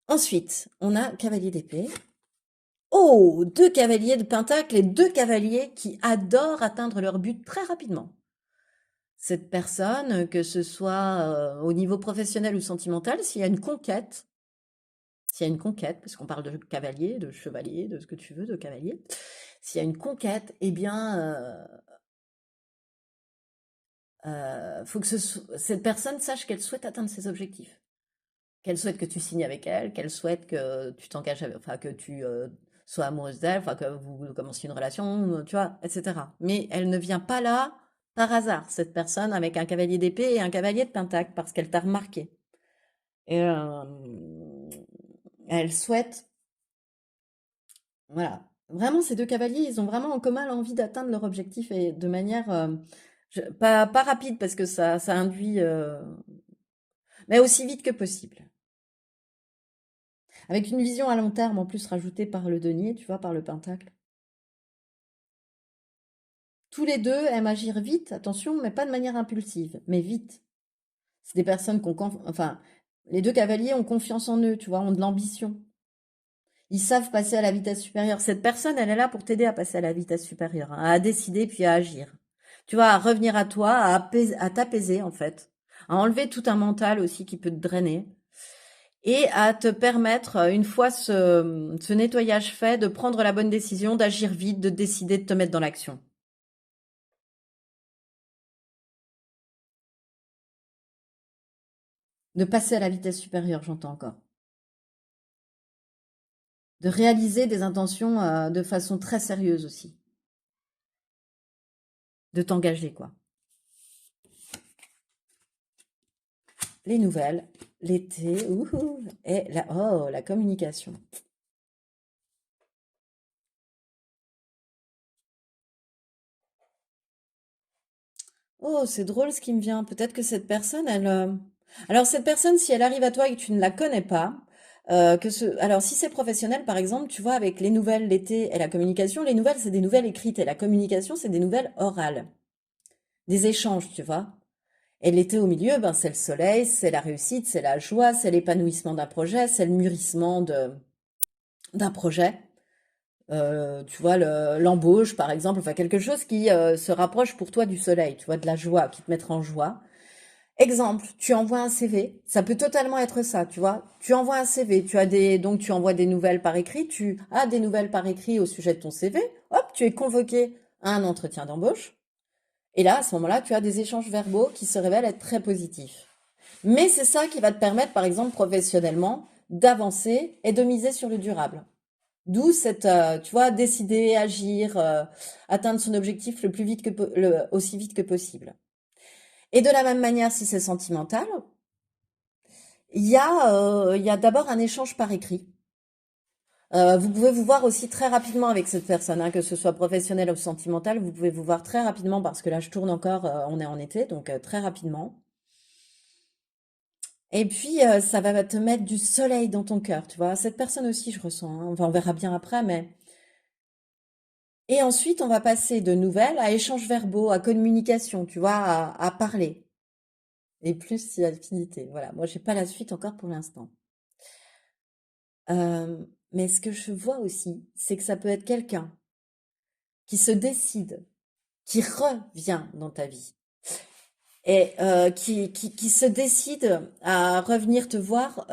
[SPEAKER 1] Ensuite, on a cavalier d'épée. Oh, deux cavaliers de pentacle et deux cavaliers qui adorent atteindre leur but très rapidement. Cette personne, que ce soit au niveau professionnel ou sentimental, s'il y a une conquête, parce qu'on parle de cavalier, de chevalier, de ce que tu veux, de cavalier, s'il y a une conquête, eh bien, faut que cette personne sache qu'elle souhaite atteindre ses objectifs. Qu'elle souhaite que tu signes avec elle, qu'elle souhaite que tu t'engages, enfin que tu sois amoureuse d'elle, enfin que vous commenciez une relation, tu vois, etc. Mais elle ne vient pas là par hasard, cette personne avec un cavalier d'épée et un cavalier de pentacle, parce qu'elle t'a remarqué. Et elle souhaite, voilà. Vraiment, ces deux cavaliers, ils ont vraiment en commun l'envie d'atteindre leur objectif et de manière pas rapide parce que ça induit, mais aussi vite que possible. Avec une vision à long terme en plus rajoutée par le denier, tu vois, par le pentacle. Tous les deux aiment agir vite, attention, mais pas de manière impulsive, mais vite. C'est des personnes enfin, les deux cavaliers ont confiance en eux, tu vois, ont de l'ambition. Ils savent passer à la vitesse supérieure. Cette personne, elle est là pour t'aider à passer à la vitesse supérieure, hein, à décider puis à agir. Tu vois, à revenir à toi, à t'apaiser en fait, à enlever tout un mental aussi qui peut te drainer et à te permettre, une fois ce nettoyage fait, de prendre la bonne décision, d'agir vite, de décider de te mettre dans l'action. De passer à la vitesse supérieure, j'entends encore. De réaliser des intentions de façon très sérieuse aussi. De t'engager, quoi. les nouvelles, l'été, ouhou, et la communication. Oh, c'est drôle ce qui me vient. Peut-être que cette personne, alors cette personne, si elle arrive à toi et que tu ne la connais pas, alors si c'est professionnel, par exemple, tu vois, avec les nouvelles, l'été et la communication, les nouvelles, c'est des nouvelles écrites et la communication, c'est des nouvelles orales, des échanges, tu vois. Et l'été au milieu, ben, c'est le soleil, c'est la réussite, c'est la joie, c'est l'épanouissement d'un projet, c'est le mûrissement d'un projet. Tu vois, l'embauche, par exemple, enfin quelque chose qui se rapproche pour toi du soleil, tu vois, de la joie, qui te mettra en joie. Exemple, tu envoies un CV, ça peut totalement être ça, tu vois. Tu envoies un CV, donc tu envoies des nouvelles par écrit, tu as des nouvelles par écrit au sujet de ton CV, hop, tu es convoqué à un entretien d'embauche. Et là, à ce moment-là, tu as des échanges verbaux qui se révèlent être très positifs. Mais c'est ça qui va te permettre, par exemple, professionnellement, d'avancer et de miser sur le durable. D'où cette, tu vois, décider, agir, atteindre son objectif le plus vite aussi vite que possible. Et de la même manière, si c'est sentimental, il y a d'abord un échange par écrit. Vous pouvez vous voir aussi très rapidement avec cette personne, hein, que ce soit professionnel ou sentimental, vous pouvez vous voir très rapidement parce que là je tourne encore, on est en été, donc très rapidement. Et puis ça va te mettre du soleil dans ton cœur, tu vois. Cette personne aussi, je ressens, hein. Enfin, on verra bien après, mais et ensuite on va passer de nouvelles à échanges verbaux, à communication, tu vois, à parler. Et plus si affinité. Voilà. Moi, j'ai pas la suite encore pour l'instant. Mais ce que je vois aussi, c'est que ça peut être quelqu'un qui se décide, qui revient dans ta vie et qui se décide à revenir te voir,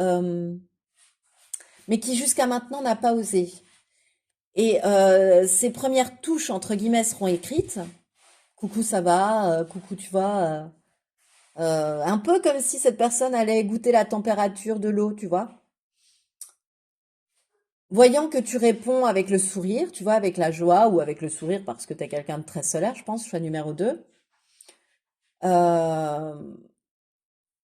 [SPEAKER 1] mais qui jusqu'à maintenant n'a pas osé. Et ses premières touches, entre guillemets, seront écrites. Coucou, ça va, coucou, tu vois. Un peu comme si cette personne allait goûter la température de l'eau, tu vois. Voyant que tu réponds avec le sourire, tu vois, avec la joie ou avec le sourire parce que tu es quelqu'un de très solaire, je pense, choix numéro 2. Euh,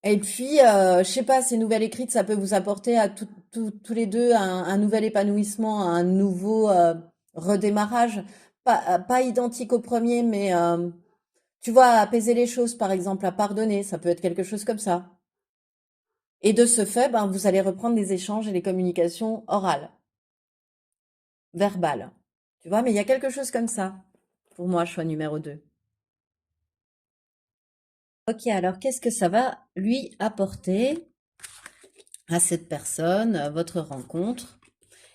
[SPEAKER 1] et puis, je sais pas, ces nouvelles écrites, ça peut vous apporter à tous les deux un nouvel épanouissement, un nouveau redémarrage. Pas identique au premier, mais tu vois, apaiser les choses, par exemple, à pardonner, ça peut être quelque chose comme ça. Et de ce fait, ben, vous allez reprendre les échanges et les communications orales, verbales. Tu vois, mais il y a quelque chose comme ça, pour moi, choix numéro 2. Ok, alors qu'est-ce que ça va lui apporter à cette personne, votre rencontre?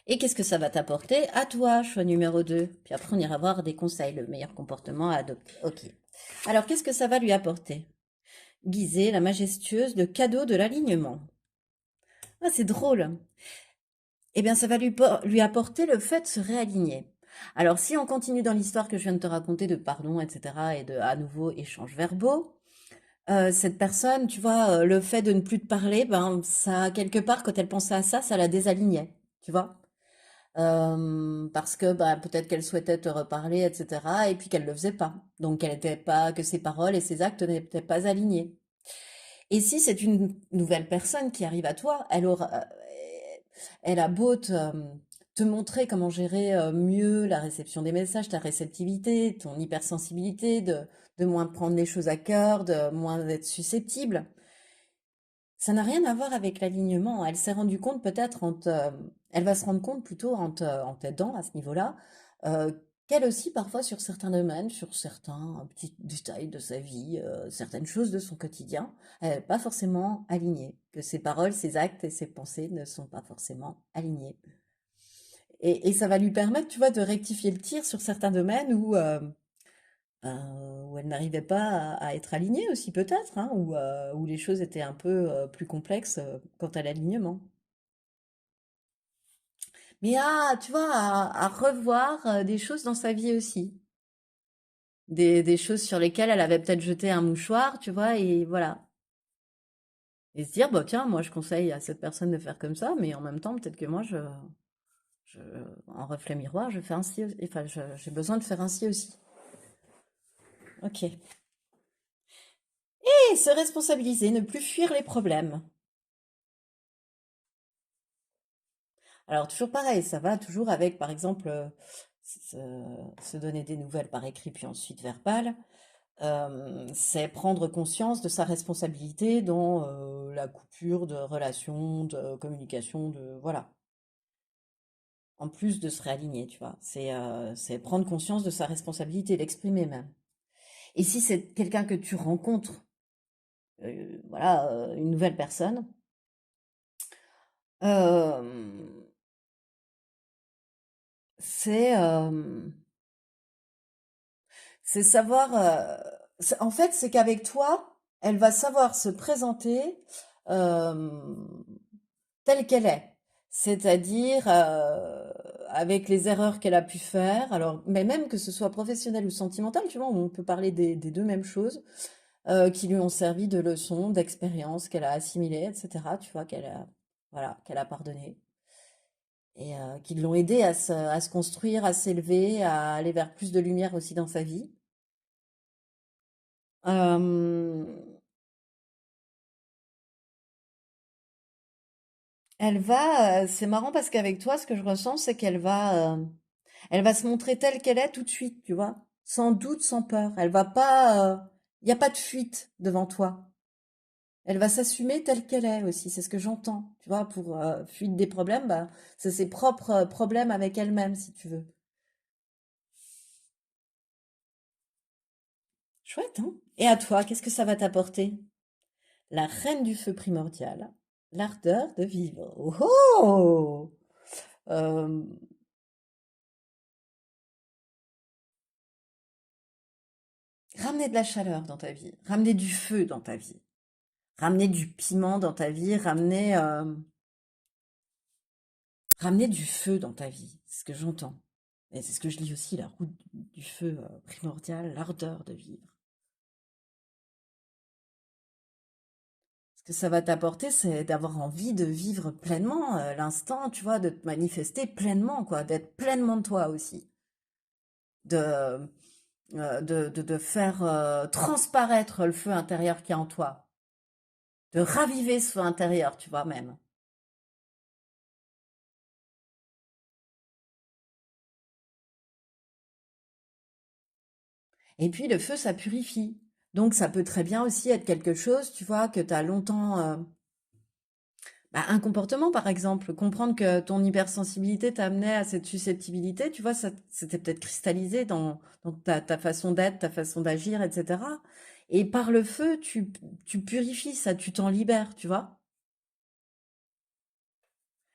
[SPEAKER 1] Et qu'est-ce que ça va t'apporter à toi, choix numéro 2? Puis après, on ira voir des conseils, le meilleur comportement à adopter. Ok. Alors, qu'est-ce que ça va lui apporter? Guiser la majestueuse, le cadeau de l'alignement. Ah, c'est drôle. Eh bien, ça va lui apporter le fait de se réaligner. Alors, si on continue dans l'histoire que je viens de te raconter de pardon, etc., et de à nouveau échanges verbaux, cette personne, tu vois, le fait de ne plus te parler, ben, ça, quelque part, quand elle pensait à ça, ça la désalignait, tu vois. Parce que bah, peut-être qu'elle souhaitait te reparler, etc., et puis qu'elle le faisait pas. Donc, qu'elle était pas, que ses paroles et ses actes n'étaient pas alignés. Et si c'est une nouvelle personne qui arrive à toi, elle a beau te montrer comment gérer mieux la réception des messages, ta réceptivité, ton hypersensibilité, de moins prendre les choses à cœur, de moins être susceptible. Ça n'a rien à voir avec l'alignement. Elle s'est rendue compte peut-être elle va se rendre compte plutôt en t'aidant à ce niveau-là, euh, qu'elle aussi parfois sur certains domaines, sur certains petits détails de sa vie, certaines choses de son quotidien, elle n'est pas forcément alignée. Que ses paroles, ses actes et ses pensées ne sont pas forcément alignés. Et ça va lui permettre, tu vois, de rectifier le tir sur certains domaines où elle n'arrivait pas à être alignée aussi peut-être, hein, où les choses étaient un peu plus complexes quant à l'alignement. Mais tu vois, à revoir des choses dans sa vie aussi. Des choses sur lesquelles elle avait peut-être jeté un mouchoir, tu vois, et voilà. Et se dire, bah tiens, moi je conseille à cette personne de faire comme ça, mais en même temps, peut-être que moi, je, en reflet miroir, je fais ainsi, enfin, j'ai besoin de faire ainsi aussi. Ok. Et se responsabiliser, ne plus fuir les problèmes. Alors toujours pareil, ça va toujours avec, par exemple, se, se donner des nouvelles par écrit puis ensuite verbal. C'est prendre conscience de sa responsabilité dans la coupure de relations, de communication, de voilà. En plus de se réaligner, tu vois. C'est prendre conscience de sa responsabilité, l'exprimer même. Et si c'est quelqu'un que tu rencontres, voilà, une nouvelle personne, euh, c'est c'est savoir. En fait, c'est qu'avec toi, elle va savoir se présenter euh, telle qu'elle est. C'est-à-dire avec les erreurs qu'elle a pu faire. Alors, mais même que ce soit professionnel ou sentimental, tu vois, on peut parler des deux mêmes choses qui lui ont servi de leçons, d'expériences qu'elle a assimilées, etc. Tu vois, qu'elle a, voilà, qu'elle a pardonné et qui l'ont aidé à se construire, à s'élever, à aller vers plus de lumière aussi dans sa vie. Euh, Elle va, c'est marrant parce qu'avec toi, ce que je ressens, c'est elle va se montrer telle qu'elle est tout de suite, tu vois, sans doute, sans peur. Elle va pas, il n'y a pas de fuite devant toi. Elle va s'assumer telle qu'elle est aussi, c'est ce que j'entends, tu vois, pour fuite des problèmes, bah, c'est ses propres problèmes avec elle-même, si tu veux. Chouette, hein? Et à toi, qu'est-ce que ça va t'apporter? La reine du feu primordial, l'ardeur de vivre. Oh oh! Euh, Ramener de la chaleur dans ta vie, ramener du feu dans ta vie, ramener du piment dans ta vie, ramener du feu dans ta vie. C'est ce que j'entends. Et c'est ce que je lis aussi, la route du feu primordial, l'ardeur de vivre. Ce que ça va t'apporter, c'est d'avoir envie de vivre pleinement l'instant, tu vois, de te manifester pleinement, quoi, d'être pleinement toi aussi, de, de faire transparaître le feu intérieur qui est en toi, de raviver ce feu intérieur, tu vois, même. Et puis le feu, ça purifie. Donc ça peut très bien aussi être quelque chose, tu vois, que tu as longtemps... bah, un comportement, par exemple. Comprendre que ton hypersensibilité t'amenait à cette susceptibilité, tu vois, ça c'était peut-être cristallisé dans ta façon d'être, ta façon d'agir, etc. Et par le feu, tu purifies ça, tu t'en libères, tu vois.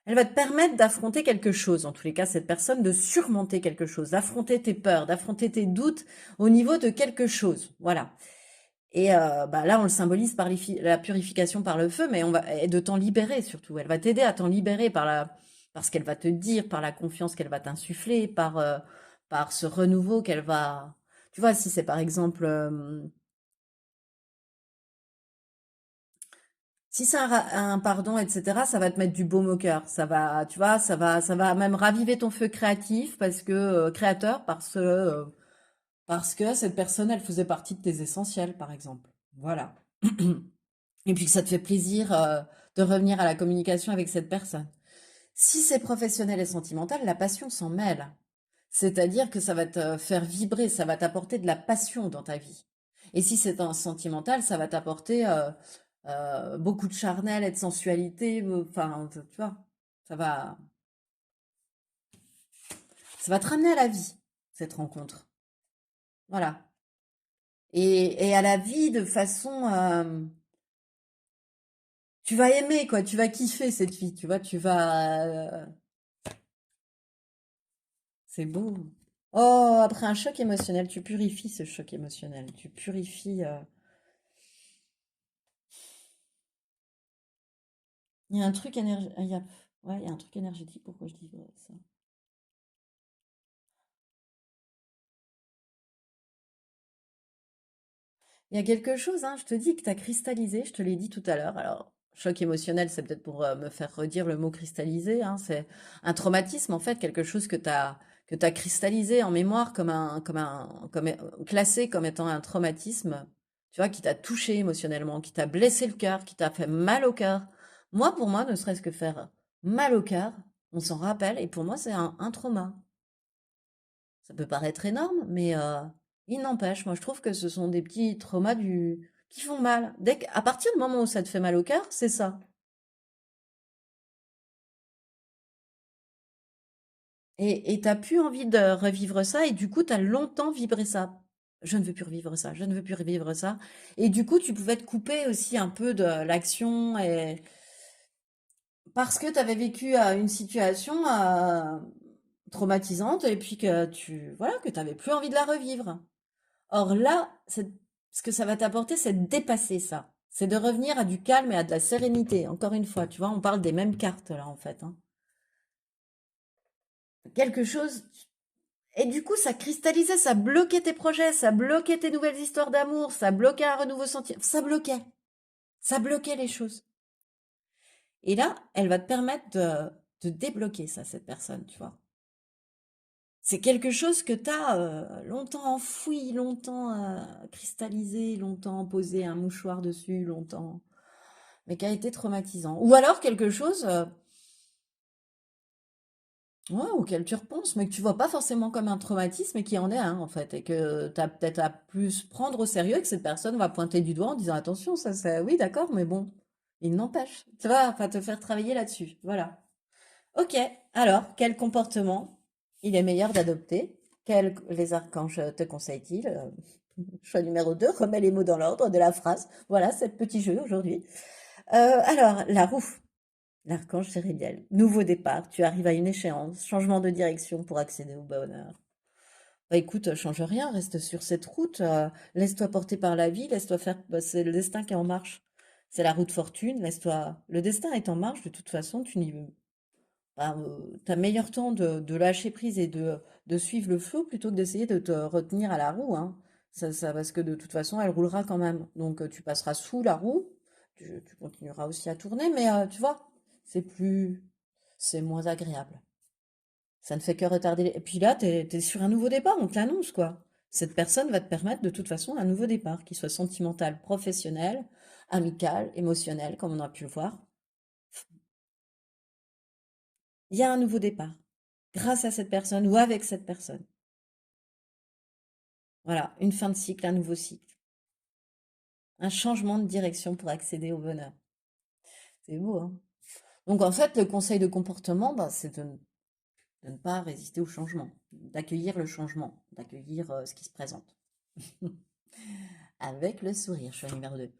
[SPEAKER 1] Elle va te permettre d'affronter quelque chose, en tous les cas, cette personne, de surmonter quelque chose, d'affronter tes peurs, d'affronter tes doutes au niveau de quelque chose. Voilà. Et bah là, on le symbolise par la purification par le feu, mais on va et de t'en libérer surtout. Elle va t'aider à t'en libérer par ce qu'elle va te dire, par la confiance qu'elle va t'insuffler, par ce renouveau qu'elle va. Tu vois, si c'est par exemple, si c'est un pardon, etc., ça va te mettre du baume au cœur. Ça va, tu vois, ça va même raviver ton feu créatif parce que créateur, parce que cette personne, elle faisait partie de tes essentiels, par exemple. Voilà. Et puis que ça te fait plaisir de revenir à la communication avec cette personne. Si c'est professionnel et sentimental, la passion s'en mêle. C'est-à-dire que ça va te faire vibrer, ça va t'apporter de la passion dans ta vie. Et si c'est un sentimental, ça va t'apporter beaucoup de charnel et de sensualité. Enfin, tu vois, ça va, ça va te ramener à la vie, cette rencontre. Voilà. Et à la vie de façon... tu vas aimer, quoi. Tu vas kiffer cette vie, tu vois. Tu vas... c'est beau. Oh, après un choc émotionnel, tu purifies ce choc émotionnel. Tu purifies. Il y a un truc ouais, il y a un truc énergétique. Pourquoi je dis ça? Il y a quelque chose, hein, je te dis que tu as cristallisé, je te l'ai dit tout à l'heure. Alors, choc émotionnel, c'est peut-être pour me faire redire le mot cristallisé, hein, c'est un traumatisme, en fait, quelque chose que tu cristallisé en mémoire classé comme étant un traumatisme. tu vois, qui t'a touché émotionnellement, qui t'a blessé le cœur, qui t'a fait mal au cœur. Moi, pour moi, ne serait-ce que faire mal au cœur, on s'en rappelle, et pour moi, c'est un trauma. Ça peut paraître énorme, mais il n'empêche, moi je trouve que ce sont des petits traumas qui font mal. À partir du moment où ça te fait mal au cœur, c'est ça. Et t'as plus envie de revivre ça, et du coup, t'as longtemps vibré ça. Je ne veux plus revivre ça, je ne veux plus revivre ça. Et du coup, tu pouvais te couper aussi un peu de l'action, et parce que tu avais vécu une situation traumatisante, et puis que voilà, que tu n'avais plus envie de la revivre. Or là, ce que ça va t'apporter, c'est de dépasser ça. C'est de revenir à du calme et à de la sérénité. Encore une fois, tu vois, on parle des mêmes cartes là, en fait, hein. Quelque chose. Et du coup, ça cristallisait, ça bloquait tes projets, ça bloquait tes nouvelles histoires d'amour, ça bloquait un renouveau sentiment. Ça bloquait. Ça bloquait les choses. Et là, elle va te permettre de débloquer ça, cette personne, tu vois. C'est quelque chose que tu as longtemps enfoui, longtemps cristallisé, longtemps posé un mouchoir dessus, longtemps, mais qui a été traumatisant. Ou alors quelque chose ouais, auquel tu repenses, mais que tu vois pas forcément comme un traumatisme, mais qui en est un, en fait, et que tu as peut-être à plus prendre au sérieux, et que cette personne va pointer du doigt en disant attention, ça c'est oui, d'accord, mais bon, il n'empêche. Tu vas enfin, te faire travailler là-dessus. Voilà. Ok, alors, quel comportement il est meilleur d'adopter? Les archanges te conseillent-ils? Choix numéro 2, remets les mots dans l'ordre de la phrase. Voilà, c'est le petit jeu aujourd'hui. Alors, la roue, l'archange Chérébiel. Nouveau départ, tu arrives à une échéance, changement de direction pour accéder au bonheur. Bah écoute, change rien, reste sur cette route, laisse-toi porter par la vie, laisse-toi faire, bah, c'est le destin qui est en marche. C'est la route fortune, laisse-toi. Le destin est en marche, de toute façon, tu n'y bah, t'as meilleur temps de lâcher prise et de suivre le flot plutôt que d'essayer de te retenir à la roue, hein. Parce que de toute façon, elle roulera quand même. Donc, tu passeras sous la roue, tu continueras aussi à tourner, mais tu vois, c'est plus, c'est moins agréable. Ça ne fait que retarder. Et puis là, t'es sur un nouveau départ, on te l'annonce, quoi. Cette personne va te permettre de toute façon un nouveau départ, qu'il soit sentimental, professionnel, amical, émotionnel, comme on a pu le voir. Il y a un nouveau départ grâce à cette personne ou avec cette personne. Voilà, une fin de cycle, un nouveau cycle. Un changement de direction pour accéder au bonheur. C'est beau, hein? Donc en fait, le conseil de comportement, bah, c'est de ne pas résister au changement, d'accueillir le changement, d'accueillir ce qui se présente. Avec le sourire, choix numéro 2.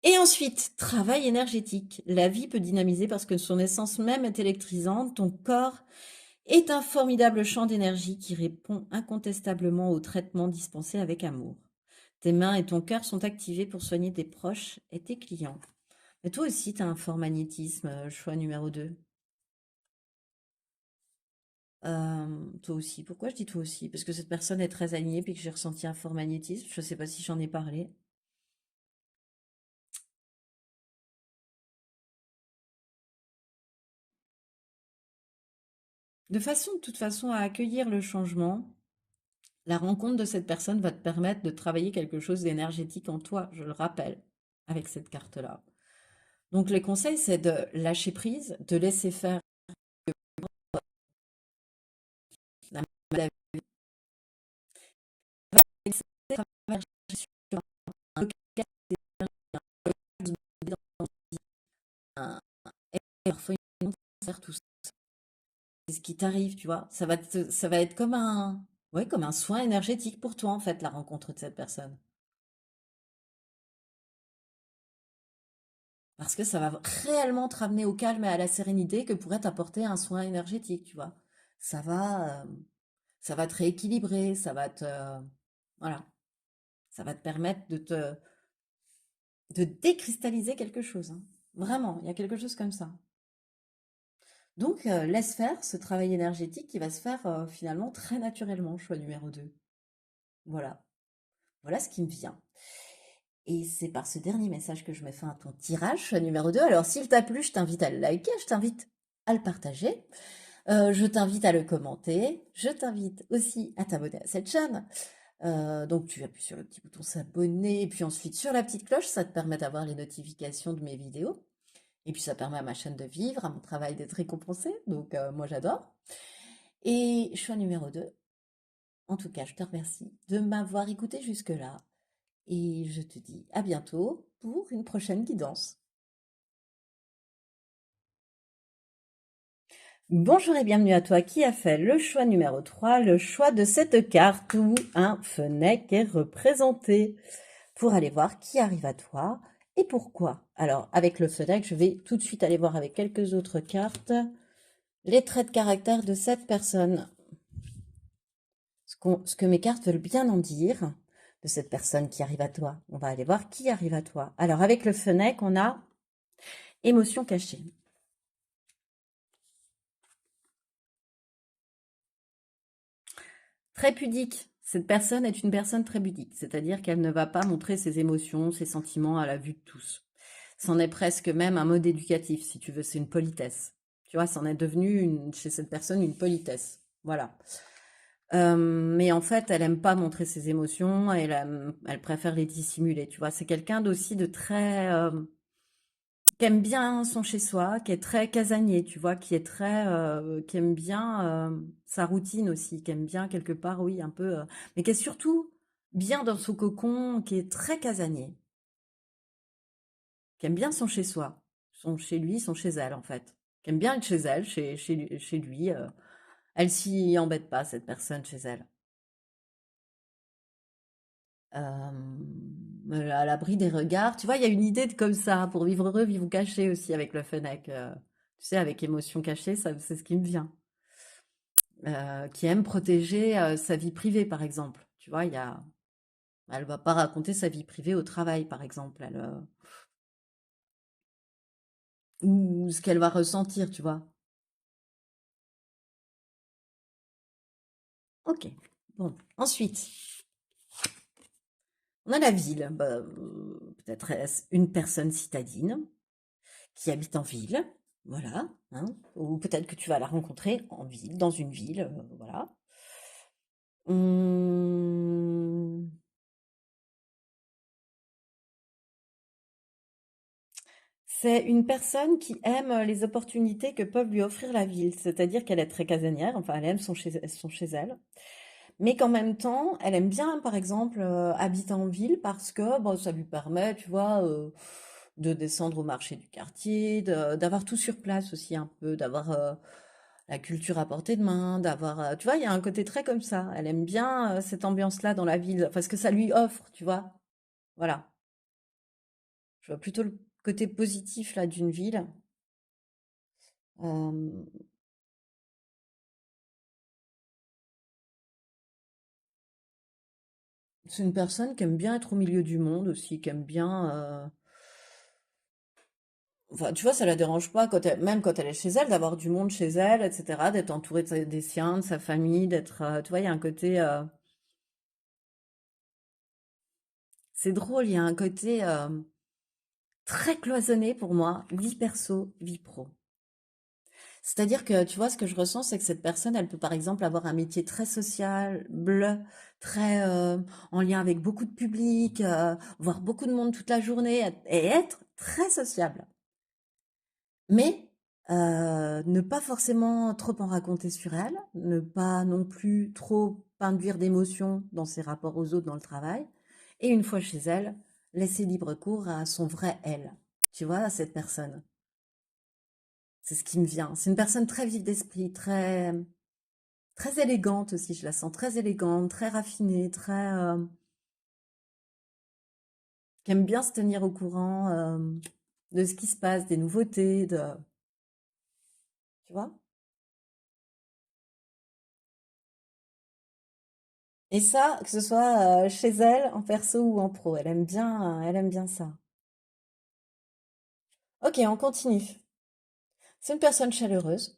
[SPEAKER 1] Et ensuite, travail énergétique. La vie peut dynamiser parce que son essence même est électrisante. Ton corps est un formidable champ d'énergie qui répond incontestablement aux traitements dispensés avec amour. Tes mains et ton cœur sont activés pour soigner tes proches et tes clients. Mais toi aussi, tu as un fort magnétisme, choix numéro 2. Toi aussi. Pourquoi je dis toi aussi? Parce que cette personne est très alignée puis que j'ai ressenti un fort magnétisme. Je ne sais pas si j'en ai parlé. De toute façon, à accueillir le changement, la rencontre de cette personne va te permettre de travailler quelque chose d'énergétique en toi, je le rappelle, avec cette carte-là. Donc les conseils, c'est de lâcher prise, de laisser faire la et parfois ils vont faire tout ça. C'est ce qui t'arrive, tu vois. Ça va être comme ouais, comme un soin énergétique pour toi, en fait, la rencontre de cette personne. Parce que ça va réellement te ramener au calme et à la sérénité que pourrait t'apporter un soin énergétique, tu vois. Ça va, ça va te rééquilibrer, voilà, ça va te permettre de décristalliser quelque chose, hein. Vraiment, il y a quelque chose comme ça. Donc, laisse faire ce travail énergétique qui va se faire finalement très naturellement, choix numéro 2. Voilà, voilà ce qui me vient. Et c'est par ce dernier message que je mets fin à ton tirage, choix numéro 2. Alors, s'il t'a plu, je t'invite à le liker, je t'invite à le partager, je t'invite à le commenter, je t'invite aussi à t'abonner à cette chaîne. Donc tu appuies sur le petit bouton s'abonner, et puis ensuite sur la petite cloche, ça te permet d'avoir les notifications de mes vidéos. Et puis ça permet à ma chaîne de vivre, à mon travail d'être récompensé. Donc moi j'adore. Et choix numéro 2. En tout cas, je te remercie de m'avoir écouté jusque-là. Et je te dis à bientôt pour une prochaine guidance. Bonjour et bienvenue à toi qui a fait le choix numéro 3, le choix de cette carte où un fennec est représenté, pour aller voir qui arrive à toi et pourquoi. Alors, avec le fennec, je vais tout de suite aller voir avec quelques autres cartes les traits de caractère de cette personne. Ce que mes cartes veulent bien en dire de cette personne qui arrive à toi. On va aller voir qui arrive à toi. Alors, avec le fennec, on a émotion cachée. Très pudique. Cette personne est une personne très pudique, c'est-à-dire qu'elle ne va pas montrer ses émotions, ses sentiments à la vue de tous. C'en est presque même un mode éducatif, si tu veux, c'est une politesse. Tu vois, c'en est devenu chez cette personne une politesse. Voilà. Mais en fait, elle aime pas montrer ses émotions, elle préfère les dissimuler, tu vois. C'est quelqu'un d'aussi de très, qui aime bien son chez-soi, qui est très casanier, tu vois, qui est très, qui aime bien sa routine aussi, qui aime bien quelque part, oui, un peu, mais qui est surtout bien dans son cocon, qui est très casanier, qui aime bien son chez-soi, son chez lui, son chez elle, en fait, qui aime bien être chez elle, chez lui. Elle s'y embête pas, cette personne chez elle. À l'abri des regards. Tu vois, il y a une idée de comme ça, pour vivre heureux, vivre caché aussi avec le Fennec. Tu sais, avec émotion cachée, ça, c'est ce qui me vient. Qui aime protéger sa vie privée, par exemple. Tu vois, elle va pas raconter sa vie privée au travail, par exemple. Ou ce qu'elle va ressentir, tu vois. Ok. Bon. Ensuite, on a la ville. Bah, peut-être est-ce une personne citadine qui habite en ville, voilà, hein, ou peut-être que tu vas la rencontrer en ville, dans une ville, voilà. Hum, c'est une personne qui aime les opportunités que peuvent lui offrir la ville, c'est-à-dire qu'elle est très casanière, enfin elle aime son chez elle, mais qu'en même temps, elle aime bien, par exemple, habiter en ville parce que bon, ça lui permet, tu vois, de descendre au marché du quartier, d'avoir tout sur place aussi un peu, d'avoir la culture à portée de main, d'avoir, tu vois, il y a un côté très comme ça. Elle aime bien cette ambiance-là dans la ville, parce que ça lui offre, tu vois. Voilà. Je vois plutôt le côté positif là d'une ville. Euh, c'est une personne qui aime bien être au milieu du monde aussi, qui aime bien. Enfin, tu vois, ça la dérange pas même quand elle est chez elle, d'avoir du monde chez elle, etc., d'être entourée des siens, de sa famille, d'être, tu vois, il y a un côté, c'est drôle, il y a un côté très cloisonné pour moi, vie perso, vie pro. C'est-à-dire que, tu vois, ce que je ressens, c'est que cette personne, elle peut par exemple avoir un métier très social, bleu, très en lien avec beaucoup de public, voir beaucoup de monde toute la journée et être très sociable. Mais ne pas forcément trop en raconter sur elle, ne pas non plus trop induire d'émotions dans ses rapports aux autres dans le travail. Et une fois chez elle, laisser libre cours à son vrai elle. Tu vois, à cette personne. C'est ce qui me vient. C'est une personne très vive d'esprit, très élégante aussi. Je la sens très élégante, très raffinée, très qui aime bien se tenir au courant de ce qui se passe, des nouveautés, tu vois. Et ça, que ce soit chez elle, en perso ou en pro, elle aime bien ça. Ok, on continue. C'est une personne chaleureuse,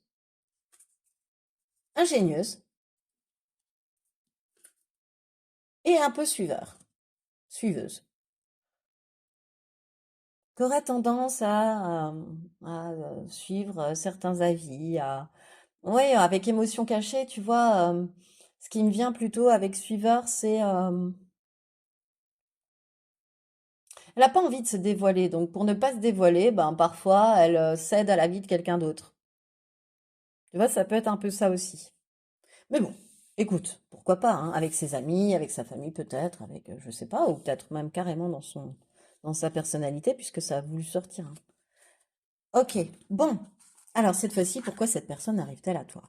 [SPEAKER 1] ingénieuse et un peu suiveuse, qui aurait tendance à suivre certains avis, ouais, avec émotion cachée, tu vois. Ce qui me vient plutôt avec suiveur, c'est elle n'a pas envie de se dévoiler. Donc pour ne pas se dévoiler, ben parfois elle cède à la vie de quelqu'un d'autre. Tu vois, ça peut être un peu ça aussi. Mais bon, écoute, pourquoi pas, hein, avec ses amis, avec sa famille peut-être, avec, je sais pas, ou peut-être même carrément dans sa personnalité, puisque ça a voulu sortir, hein. Ok, bon. Alors cette fois-ci, pourquoi cette personne arrive-t-elle à toi?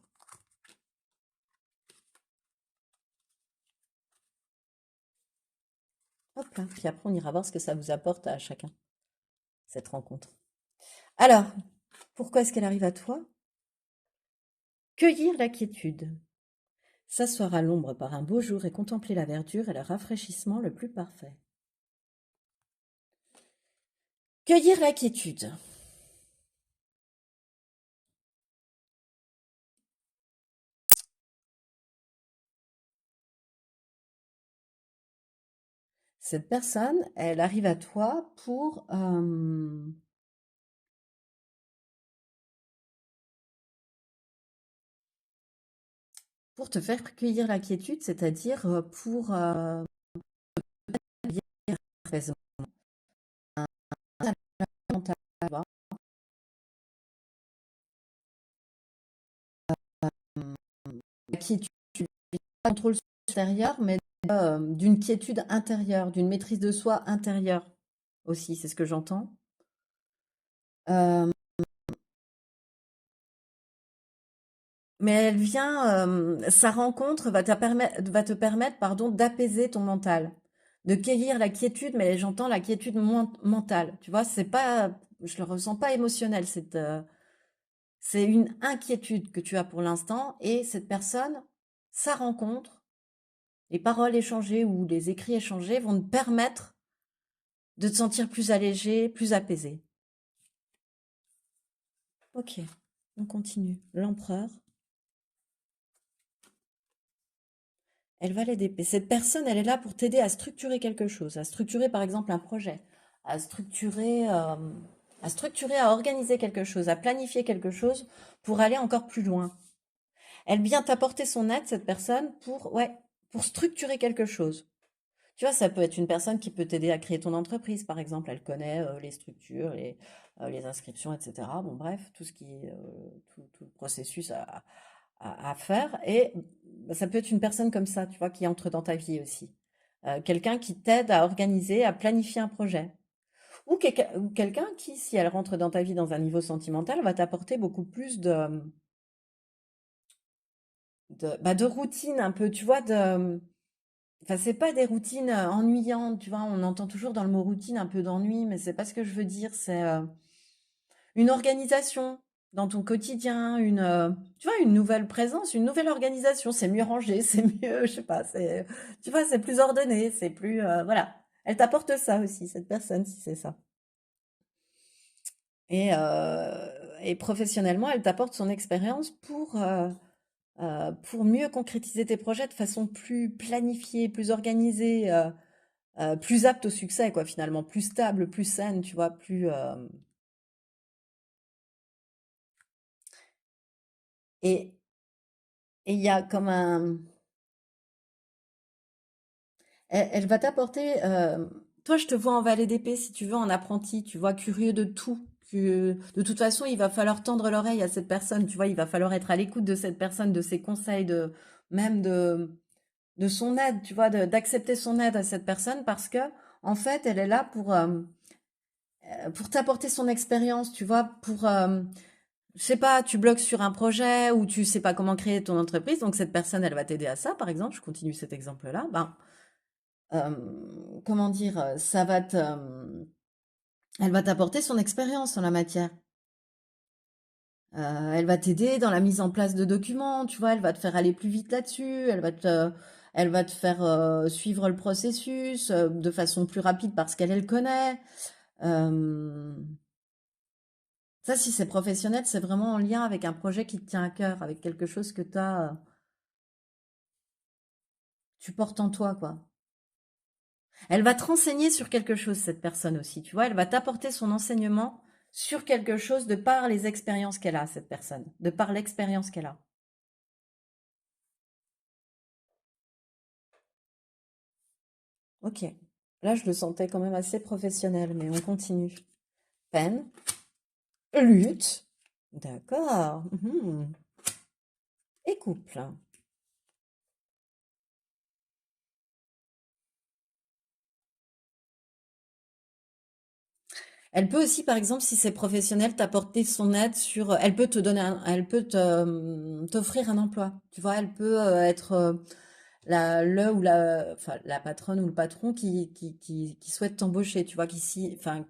[SPEAKER 1] Hop là, puis après on ira voir ce que ça vous apporte à chacun, cette rencontre. Alors, pourquoi est-ce qu'elle arrive à toi? Cueillir la quiétude. S'asseoir à l'ombre par un beau jour et contempler la verdure est le rafraîchissement le plus parfait. Cueillir la quiétude. Cette personne, elle arrive à toi pour te faire cueillir la quiétude, c'est-à-dire pour bien présent. La quiétude, pas contrôle extérieur, mais d'une quiétude intérieure, d'une maîtrise de soi intérieure aussi, c'est ce que j'entends. Euh, mais elle vient, sa rencontre va te permettre, pardon, d'apaiser ton mental, de cueillir la quiétude, mais j'entends la quiétude mentale. Tu vois, c'est pas, je le ressens pas émotionnel, c'est une inquiétude que tu as pour l'instant, et cette personne, sa rencontre, les paroles échangées ou les écrits échangés vont te permettre de te sentir plus allégé, plus apaisé. Ok, on continue. L'empereur. Elle va l'aider. Cette personne, elle est là pour t'aider à structurer quelque chose, à structurer par exemple un projet, à structurer, à organiser quelque chose, à planifier quelque chose pour aller encore plus loin. Elle vient t'apporter son aide, cette personne, ouais, pour structurer quelque chose. Tu vois, ça peut être une personne qui peut t'aider à créer ton entreprise, par exemple. Elle connaît les structures, les inscriptions, etc. Bon, bref, tout le processus à faire. Et bah, ça peut être une personne comme ça, tu vois, qui entre dans ta vie aussi. Quelqu'un qui t'aide à organiser, à planifier un projet. Ou quelqu'un qui, si elle rentre dans ta vie dans un niveau sentimental, va t'apporter beaucoup plus de routine, un peu, tu vois, enfin, c'est pas des routines ennuyantes, tu vois. On entend toujours dans le mot routine un peu d'ennui, mais c'est pas ce que je veux dire. C'est une organisation dans ton quotidien, tu vois, une nouvelle présence, une nouvelle organisation. C'est mieux rangé, c'est mieux, je sais pas, tu vois, c'est plus ordonné, c'est plus, voilà. Elle t'apporte ça aussi, cette personne, si c'est ça. Et professionnellement, elle t'apporte son expérience pour mieux concrétiser tes projets de façon plus planifiée, plus organisée, plus apte au succès, quoi, finalement, plus stable, plus saine, tu vois, et et il y a comme elle va t'apporter. Toi, je te vois en valet d'épée, si tu veux, en apprenti, tu vois, curieux de tout. De toute façon, il va falloir tendre l'oreille à cette personne, tu vois, il va falloir être à l'écoute de cette personne, de ses conseils, même de son aide, tu vois, d'accepter son aide à cette personne parce que, en fait, elle est là pour t'apporter son expérience, tu vois, je sais pas, tu bloques sur un projet ou tu sais pas comment créer ton entreprise, donc cette personne, elle va t'aider à ça, par exemple, je continue cet exemple-là, ben, comment dire, elle va t'apporter son expérience en la matière. Elle va t'aider dans la mise en place de documents, tu vois, elle va te faire aller plus vite là-dessus, elle va te faire suivre le processus de façon plus rapide parce qu'elle elle connaît. Euh, Ça, si c'est professionnel, c'est vraiment en lien avec un projet qui te tient à cœur, avec quelque chose que tu portes en toi, quoi. Elle va te renseigner sur quelque chose, cette personne aussi, tu vois. Elle va t'apporter son enseignement sur quelque chose de par les expériences qu'elle a, cette personne, de par l'expérience qu'elle a. Ok. Là, je le sentais quand même assez professionnel, mais on continue. Peine, lutte. D'accord. Mhm. Et couple. Elle peut aussi, par exemple, si c'est professionnel, t'apporter son aide sur. Elle peut te donner, elle peut t'offrir un emploi. Tu vois, elle peut être le ou la, enfin, la patronne ou le patron qui souhaite t'embaucher. Tu vois, enfin,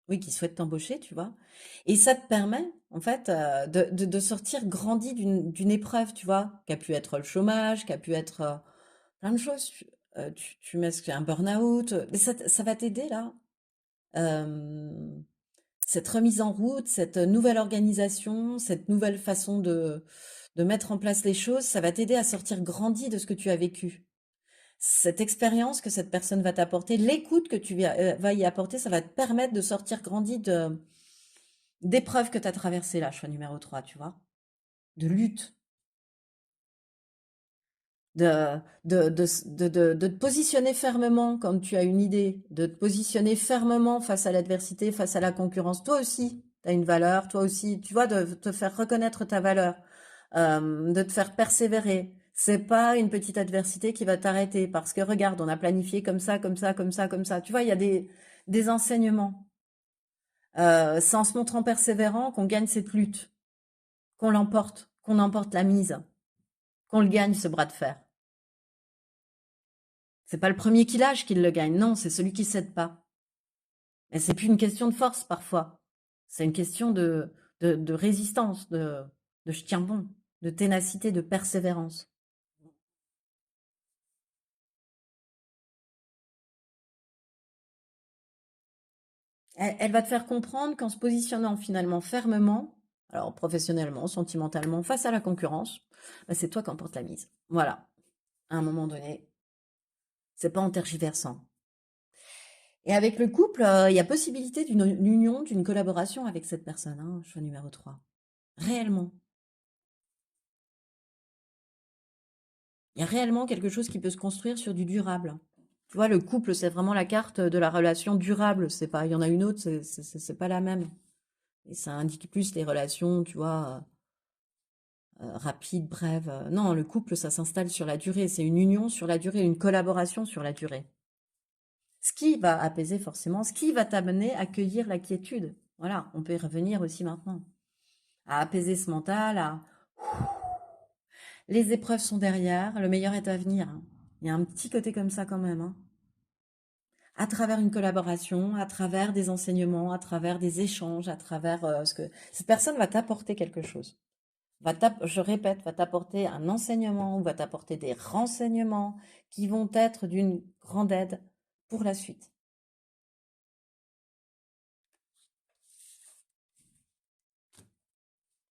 [SPEAKER 1] oui, qui souhaite t'embaucher. Tu vois, et ça te permet, en fait, de sortir grandi d'une épreuve. Tu vois, qui a pu être le chômage, qui a pu être plein de choses. Tu mets un burn-out, mais ça va t'aider là. Euh, cette remise en route, cette nouvelle organisation, cette nouvelle façon de mettre en place les choses, ça va t'aider à sortir grandi de ce que tu as vécu. Cette expérience que cette personne va t'apporter, l'écoute que vas y apporter, ça va te permettre de sortir grandi d'épreuves que tu as traversées là, choix numéro 3, tu vois, de lutte, de, de te positionner fermement quand tu as une idée, de te positionner fermement face à l'adversité, face à la concurrence. Toi aussi, tu as une valeur, toi aussi, tu vois, de te faire reconnaître ta valeur, de te faire persévérer. C'est pas une petite adversité qui va t'arrêter parce que regarde, on a planifié comme ça, comme ça, comme ça, comme ça. Tu vois, il y a des enseignements. C'est en se montrant persévérant qu'on gagne cette lutte, qu'on emporte la mise, qu'on le gagne ce bras de fer. C'est pas le premier qui lâche qui le gagne, non, c'est celui qui cède pas. Et c'est plus une question de force parfois. C'est une question de résistance, de je tiens bon, de ténacité, de persévérance. Elle va te faire comprendre qu'en se positionnant finalement fermement, alors professionnellement, sentimentalement, face à la concurrence, bah, c'est toi qui emportes la mise. Voilà. À un moment donné, c'est pas en tergiversant. Et avec le couple, il y a possibilité d'une union, d'une collaboration avec cette personne, hein, choix numéro 3. Réellement. Il y a réellement quelque chose qui peut se construire sur du durable. Tu vois, le couple, c'est vraiment la carte de la relation durable. C'est pas, il y en a une autre, c'est pas la même. Et ça indique plus les relations, tu vois, rapides, brèves. Non, le couple, ça s'installe sur la durée. C'est une union sur la durée, une collaboration sur la durée. Ce qui va apaiser forcément, ce qui va t'amener à accueillir la quiétude. Voilà, on peut y revenir aussi maintenant. À apaiser ce mental, à les épreuves sont derrière, le meilleur est à venir, hein. Il y a un petit côté comme ça quand même, hein. À travers une collaboration, à travers des enseignements, à travers des échanges, à travers ce que cette personne va t'apporter quelque chose. Je répète, va t'apporter un enseignement ou va t'apporter des renseignements qui vont être d'une grande aide pour la suite.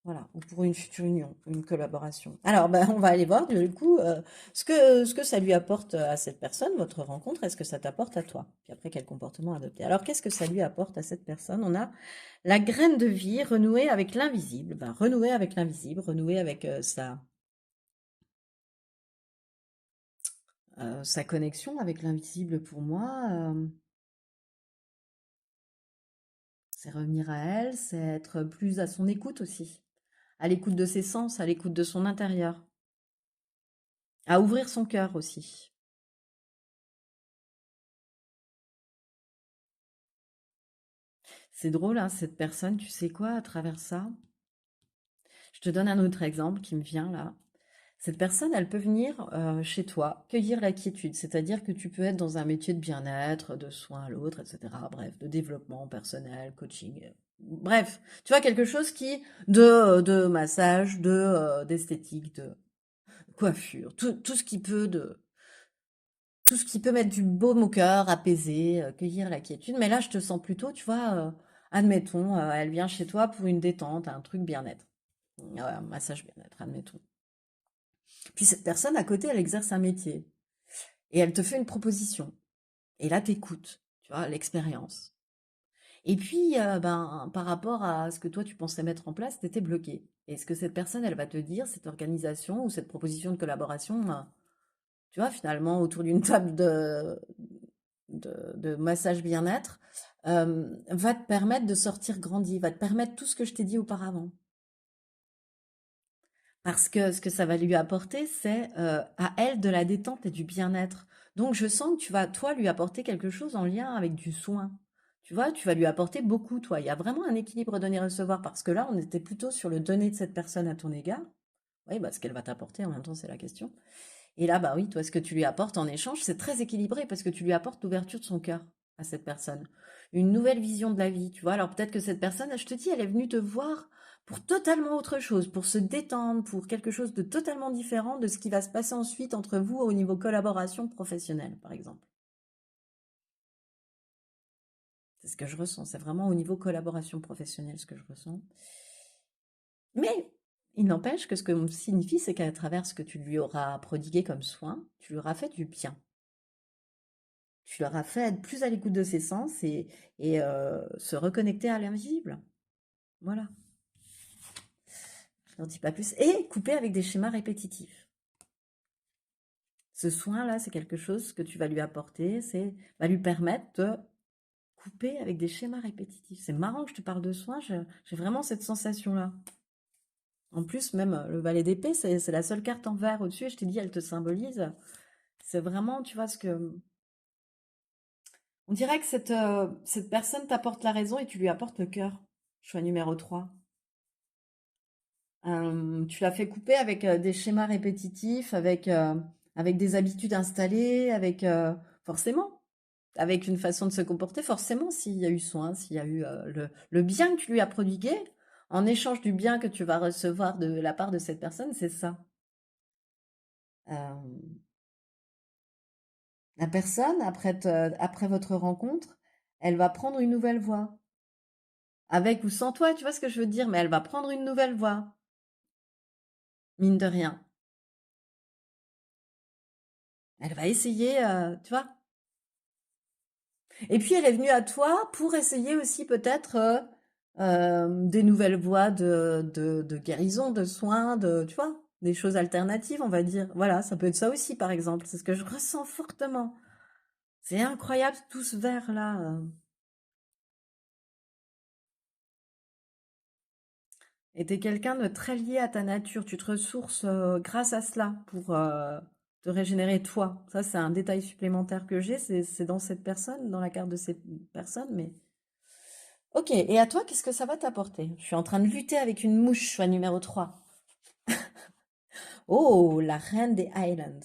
[SPEAKER 1] Voilà, ou pour une future union, une collaboration. Alors, ben, on va aller voir du coup ce que ça lui apporte à cette personne, votre rencontre, est-ce que ça t'apporte à toi? Puis après, quel comportement adopter? Alors, qu'est-ce que ça lui apporte à cette personne? On a la graine de vie, renouer avec l'invisible. Ben, renouer avec l'invisible, renouer avec sa connexion avec l'invisible pour moi, c'est revenir à elle, c'est être plus à son écoute aussi, à l'écoute de ses sens, à l'écoute de son intérieur, à ouvrir son cœur aussi. C'est drôle, hein, cette personne, tu sais quoi, à travers ça? Je te donne un autre exemple qui me vient là. Cette personne, elle peut venir chez toi cueillir la quiétude, c'est-à-dire que tu peux être dans un métier de bien-être, de soins à l'autre, etc. Bref, de développement personnel, coaching. Bref, tu vois, quelque chose qui, de massage, d'esthétique, de coiffure, tout ce qui peut tout ce qui peut mettre du baume au cœur, apaiser, cueillir la quiétude. Mais là, je te sens plutôt, tu vois, admettons, elle vient chez toi pour une détente, un truc bien-être. Ouais, un massage bien-être, admettons. Puis cette personne à côté, elle exerce un métier et elle te fait une proposition. Et là, t'écoutes, tu vois, l'expérience. Et puis, ben, par rapport à ce que toi tu pensais mettre en place, t'étais bloqué. Et ce que cette personne, elle va te dire, cette organisation ou cette proposition de collaboration, tu vois, finalement, autour d'une table de massage bien-être, va te permettre de sortir grandi, va te permettre tout ce que je t'ai dit auparavant. Parce que ce que ça va lui apporter, c'est à elle de la détente et du bien-être. Donc je sens que tu vas, toi, lui apporter quelque chose en lien avec du soin. Tu vois, tu vas lui apporter beaucoup, toi. Il y a vraiment un équilibre donner-recevoir, parce que là, on était plutôt sur le donner de cette personne à ton égard. Oui, bah, ce qu'elle va t'apporter en même temps, c'est la question. Et là, bah oui, toi, ce que tu lui apportes en échange, c'est très équilibré, parce que tu lui apportes l'ouverture de son cœur à cette personne. Une nouvelle vision de la vie, tu vois. Alors peut-être que cette personne, je te dis, elle est venue te voir pour totalement autre chose, pour se détendre, pour quelque chose de totalement différent de ce qui va se passer ensuite entre vous au niveau collaboration professionnelle, par exemple. C'est ce que je ressens, c'est vraiment au niveau collaboration professionnelle ce que je ressens. Mais il n'empêche que ce que me signifie, c'est qu'à travers ce que tu lui auras prodigué comme soin, tu lui auras fait du bien. Tu leur as fait être plus à l'écoute de ses sens et se reconnecter à l'invisible. Voilà, je n'en dis pas plus. Et couper avec des schémas répétitifs. Ce soin-là, c'est quelque chose que tu vas lui apporter, c'est va lui permettre de couper avec des schémas répétitifs. C'est marrant que je te parle de soin, j'ai vraiment cette sensation-là. En plus, même le valet d'épée, c'est la seule carte en vert au-dessus, et je t'ai dit, elle te symbolise. C'est vraiment, tu vois, ce que... On dirait que cette personne t'apporte la raison et tu lui apportes le cœur. Choix numéro 3. Tu l'as fait couper avec des schémas répétitifs, avec des habitudes installées, forcément, avec une façon de se comporter, forcément, s'il y a eu soin, s'il y a eu le bien que tu lui as prodigué, en échange du bien que tu vas recevoir de la part de cette personne, c'est ça. Euh, la personne, après votre rencontre, elle va prendre une nouvelle voie. Avec ou sans toi, tu vois ce que je veux dire, mais elle va prendre une nouvelle voie, mine de rien. Elle va essayer, tu vois. Et puis elle est venue à toi pour essayer aussi peut-être des nouvelles voies de guérison, de soins, tu vois, des choses alternatives, on va dire. Voilà, ça peut être ça aussi, par exemple. C'est ce que je ressens fortement. C'est incroyable tout ce verre-là. Et t'es quelqu'un de très lié à ta nature. Tu te ressources grâce à cela pour te régénérer toi. Ça, c'est un détail supplémentaire que j'ai. C'est dans cette personne, dans la carte de cette personne, mais ok, et à toi, qu'est-ce que ça va t'apporter? Je suis en train de lutter avec une mouche, choix numéro 3. Oh, la reine des Highlands.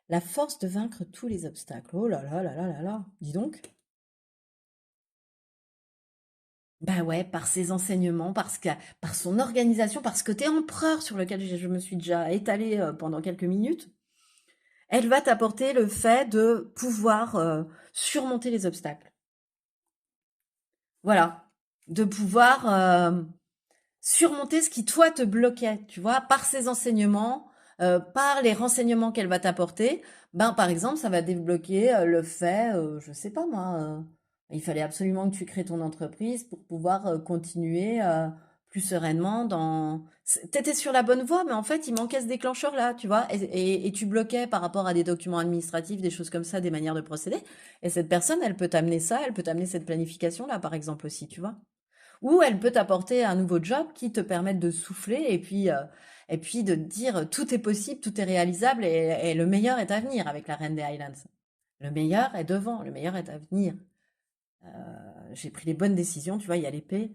[SPEAKER 1] La force de vaincre tous les obstacles. Oh là là là là là là. Dis donc. Bah ouais, par ses enseignements, par son organisation, par ce côté empereur sur lequel je me suis déjà étalée pendant quelques minutes, elle va t'apporter le fait de pouvoir surmonter les obstacles. Voilà. De pouvoir surmonter ce qui, toi, te bloquait, tu vois, par ses enseignements, par les renseignements qu'elle va t'apporter. Ben, par exemple, ça va débloquer le fait, je sais pas moi, il fallait absolument que tu crées ton entreprise pour pouvoir continuer plus sereinement dans... T'étais sur la bonne voie, mais en fait, il manquait ce déclencheur-là, tu vois, et tu bloquais par rapport à des documents administratifs, des choses comme ça, des manières de procéder. Et cette personne, elle peut t'amener ça, elle peut t'amener cette planification-là, par exemple aussi, tu vois. Ou elle peut t'apporter un nouveau job qui te permette de souffler et puis de te dire tout est possible, tout est réalisable et le meilleur est à venir avec la Reine des Highlands. Le meilleur est devant, le meilleur est à venir. J'ai pris les bonnes décisions, tu vois, il y a l'épée.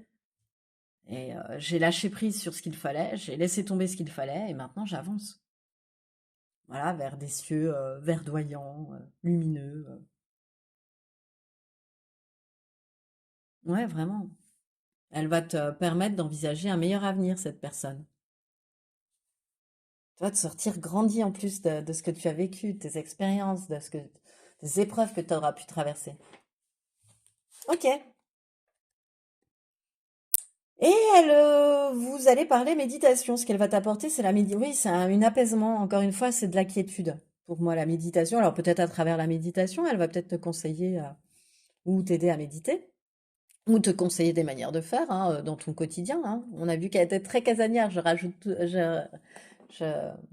[SPEAKER 1] Et j'ai lâché prise sur ce qu'il fallait, j'ai laissé tomber ce qu'il fallait et maintenant j'avance. Voilà, vers des cieux verdoyants, lumineux. Ouais, vraiment. Elle va te permettre d'envisager un meilleur avenir, cette personne. Tu vois, de sortir grandi en plus de ce que tu as vécu, de tes expériences, des épreuves que tu auras pu traverser. Ok. Et vous allez parler méditation. Ce qu'elle va t'apporter, c'est la méditation. Oui, c'est un apaisement. Encore une fois, c'est de la quiétude. Pour moi, la méditation. Alors peut-être à travers la méditation, elle va peut-être te conseiller ou t'aider à méditer. Ou te conseiller des manières de faire dans ton quotidien. Hein. On a vu qu'elle était très casanière. Je rajoute, je,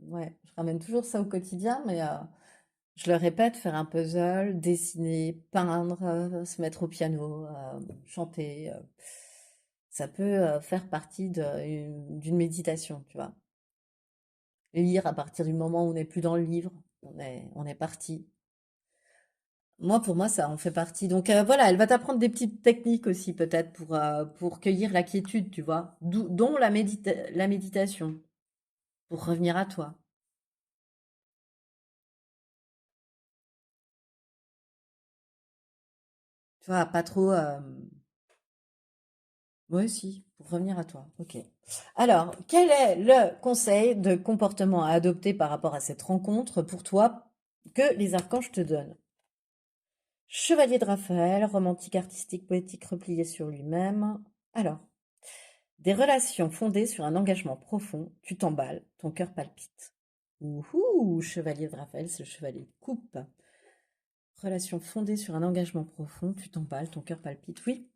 [SPEAKER 1] ouais, je ramène toujours ça au quotidien, mais Je le répète, faire un puzzle, dessiner, peindre, se mettre au piano, chanter, ça peut faire partie d'une méditation, tu vois. Lire à partir du moment où on n'est plus dans le livre, on est parti. Moi, pour moi, ça en fait partie. Donc voilà, elle va t'apprendre des petites techniques aussi peut-être pour cueillir la quiétude, tu vois, dont la méditation, pour revenir à toi. Tu vois, pas trop. Ouais, si, pour revenir à toi. Ok. Alors, quel est le conseil de comportement à adopter par rapport à cette rencontre pour toi que les archanges te donnent? Chevalier de Raphaël, romantique, artistique, poétique, replié sur lui-même. Alors, des relations fondées sur un engagement profond, tu t'emballes, ton cœur palpite. Ouhou, chevalier de Raphaël, c'est le chevalier de coupe. Relation fondée sur un engagement profond, tu t'emballes, ton cœur palpite. Oui,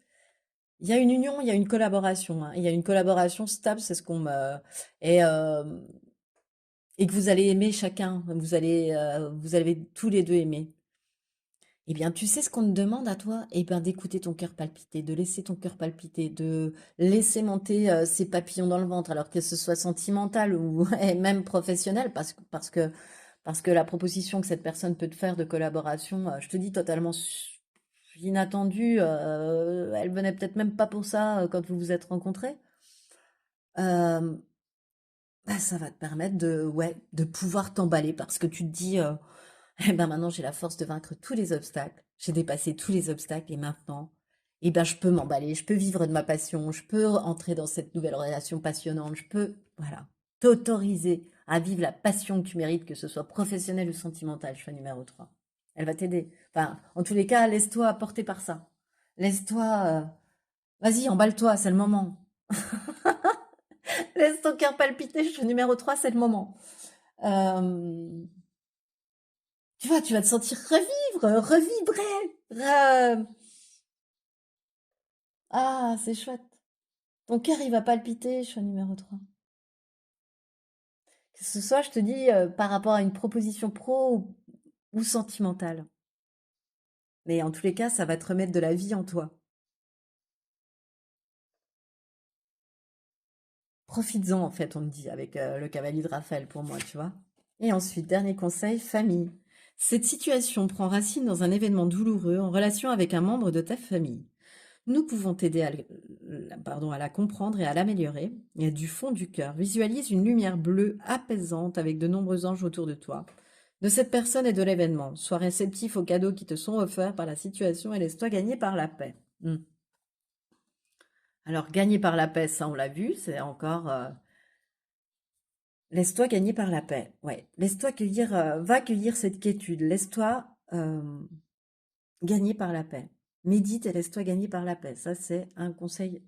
[SPEAKER 1] il y a une union, il y a une collaboration, hein. Il y a une collaboration stable, c'est ce qu'on me... Et, euh, et que vous allez aimer chacun, vous allez tous les deux aimer. Eh bien, tu sais ce qu'on te demande à toi? Eh bien, d'écouter ton cœur palpiter, de laisser ton cœur palpiter, de laisser monter ces papillons dans le ventre, alors que ce soit sentimental ou et même professionnel, parce que la proposition que cette personne peut te faire de collaboration, je te dis totalement inattendue, elle venait peut-être même pas pour ça quand vous vous êtes rencontrés. Euh, Bah, ça va te permettre ouais, de pouvoir t'emballer parce que tu te dis, eh ben maintenant j'ai la force de vaincre tous les obstacles, j'ai dépassé tous les obstacles et maintenant, eh ben je peux m'emballer, je peux vivre de ma passion, je peux entrer dans cette nouvelle relation passionnante, je peux, voilà, t'autoriser à vivre la passion que tu mérites, que ce soit professionnel ou sentimental, choix numéro 3. Elle va t'aider. Enfin, en tous les cas, laisse-toi porter par ça. Laisse-toi, vas-y, emballe-toi, c'est le moment. Laisse ton cœur palpiter, choix numéro 3, c'est le moment. Euh, tu vas te sentir revivre, revibrer. Ah, c'est chouette. Ton cœur, il va palpiter, choix numéro 3. Que ce soit, je te dis, par rapport à une proposition pro ou sentimentale. Mais en tous les cas, ça va te remettre de la vie en toi. Profites-en, en fait, on me dit, avec le cavalier de Raphaël pour moi, tu vois. Et ensuite, dernier conseil, famille. Cette situation prend racine dans un événement douloureux en relation avec un membre de ta famille. Nous pouvons t'aider à la comprendre et à l'améliorer. Et du fond du cœur, visualise une lumière bleue apaisante avec de nombreux anges autour de toi, de cette personne et de l'événement. Sois réceptif aux cadeaux qui te sont offerts par la situation et laisse-toi gagner par la paix. Alors, gagner par la paix, ça on l'a vu, c'est encore... laisse-toi gagner par la paix. Ouais, laisse-toi cueillir, va cueillir cette quiétude. Laisse-toi gagner par la paix. Médite et laisse-toi gagner par la paix. Ça, c'est un conseil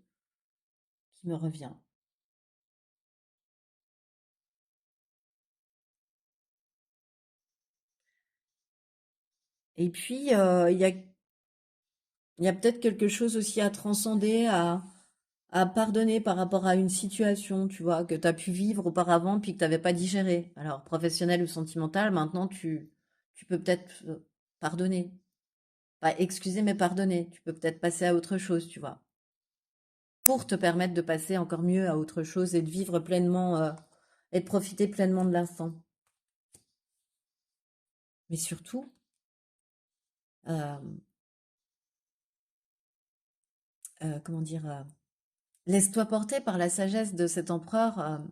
[SPEAKER 1] qui me revient. Et puis, il y a peut-être quelque chose aussi à transcender, à pardonner par rapport à une situation, tu vois, que tu as pu vivre auparavant puis que tu n'avais pas digéré. Alors, professionnel ou sentimental, maintenant, tu peux peut-être pardonner. Pas excuser, mais pardonner. Tu peux peut-être passer à autre chose, tu vois, pour te permettre de passer encore mieux à autre chose et de vivre pleinement, et de profiter pleinement de l'instant. Mais surtout, euh, comment dire, laisse-toi porter par la sagesse de cet empereur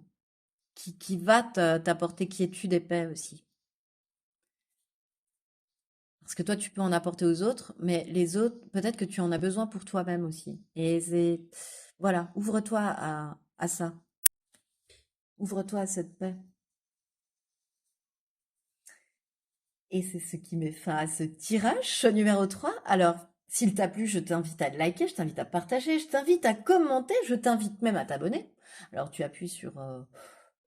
[SPEAKER 1] qui va t'apporter quiétude et paix aussi. Parce que toi, tu peux en apporter aux autres, mais les autres, peut-être que tu en as besoin pour toi-même aussi. Et voilà, ouvre-toi à ça. Ouvre-toi à cette paix. Et c'est ce qui met fin à ce tirage numéro 3. Alors, s'il t'a plu, je t'invite à liker, je t'invite à partager, je t'invite à commenter, je t'invite même à t'abonner. Alors, tu appuies sur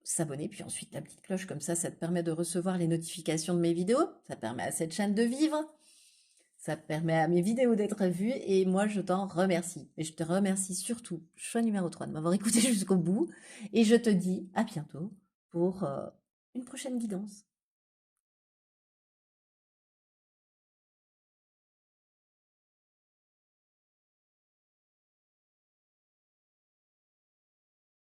[SPEAKER 1] s'abonner, puis ensuite la petite cloche, comme ça te permet de recevoir les notifications de mes vidéos. Ça permet à cette chaîne de vivre. Ça permet à mes vidéos d'être vues et moi je t'en remercie. Et je te remercie surtout, choix numéro 3, de m'avoir écouté jusqu'au bout. Et je te dis à bientôt pour une prochaine guidance.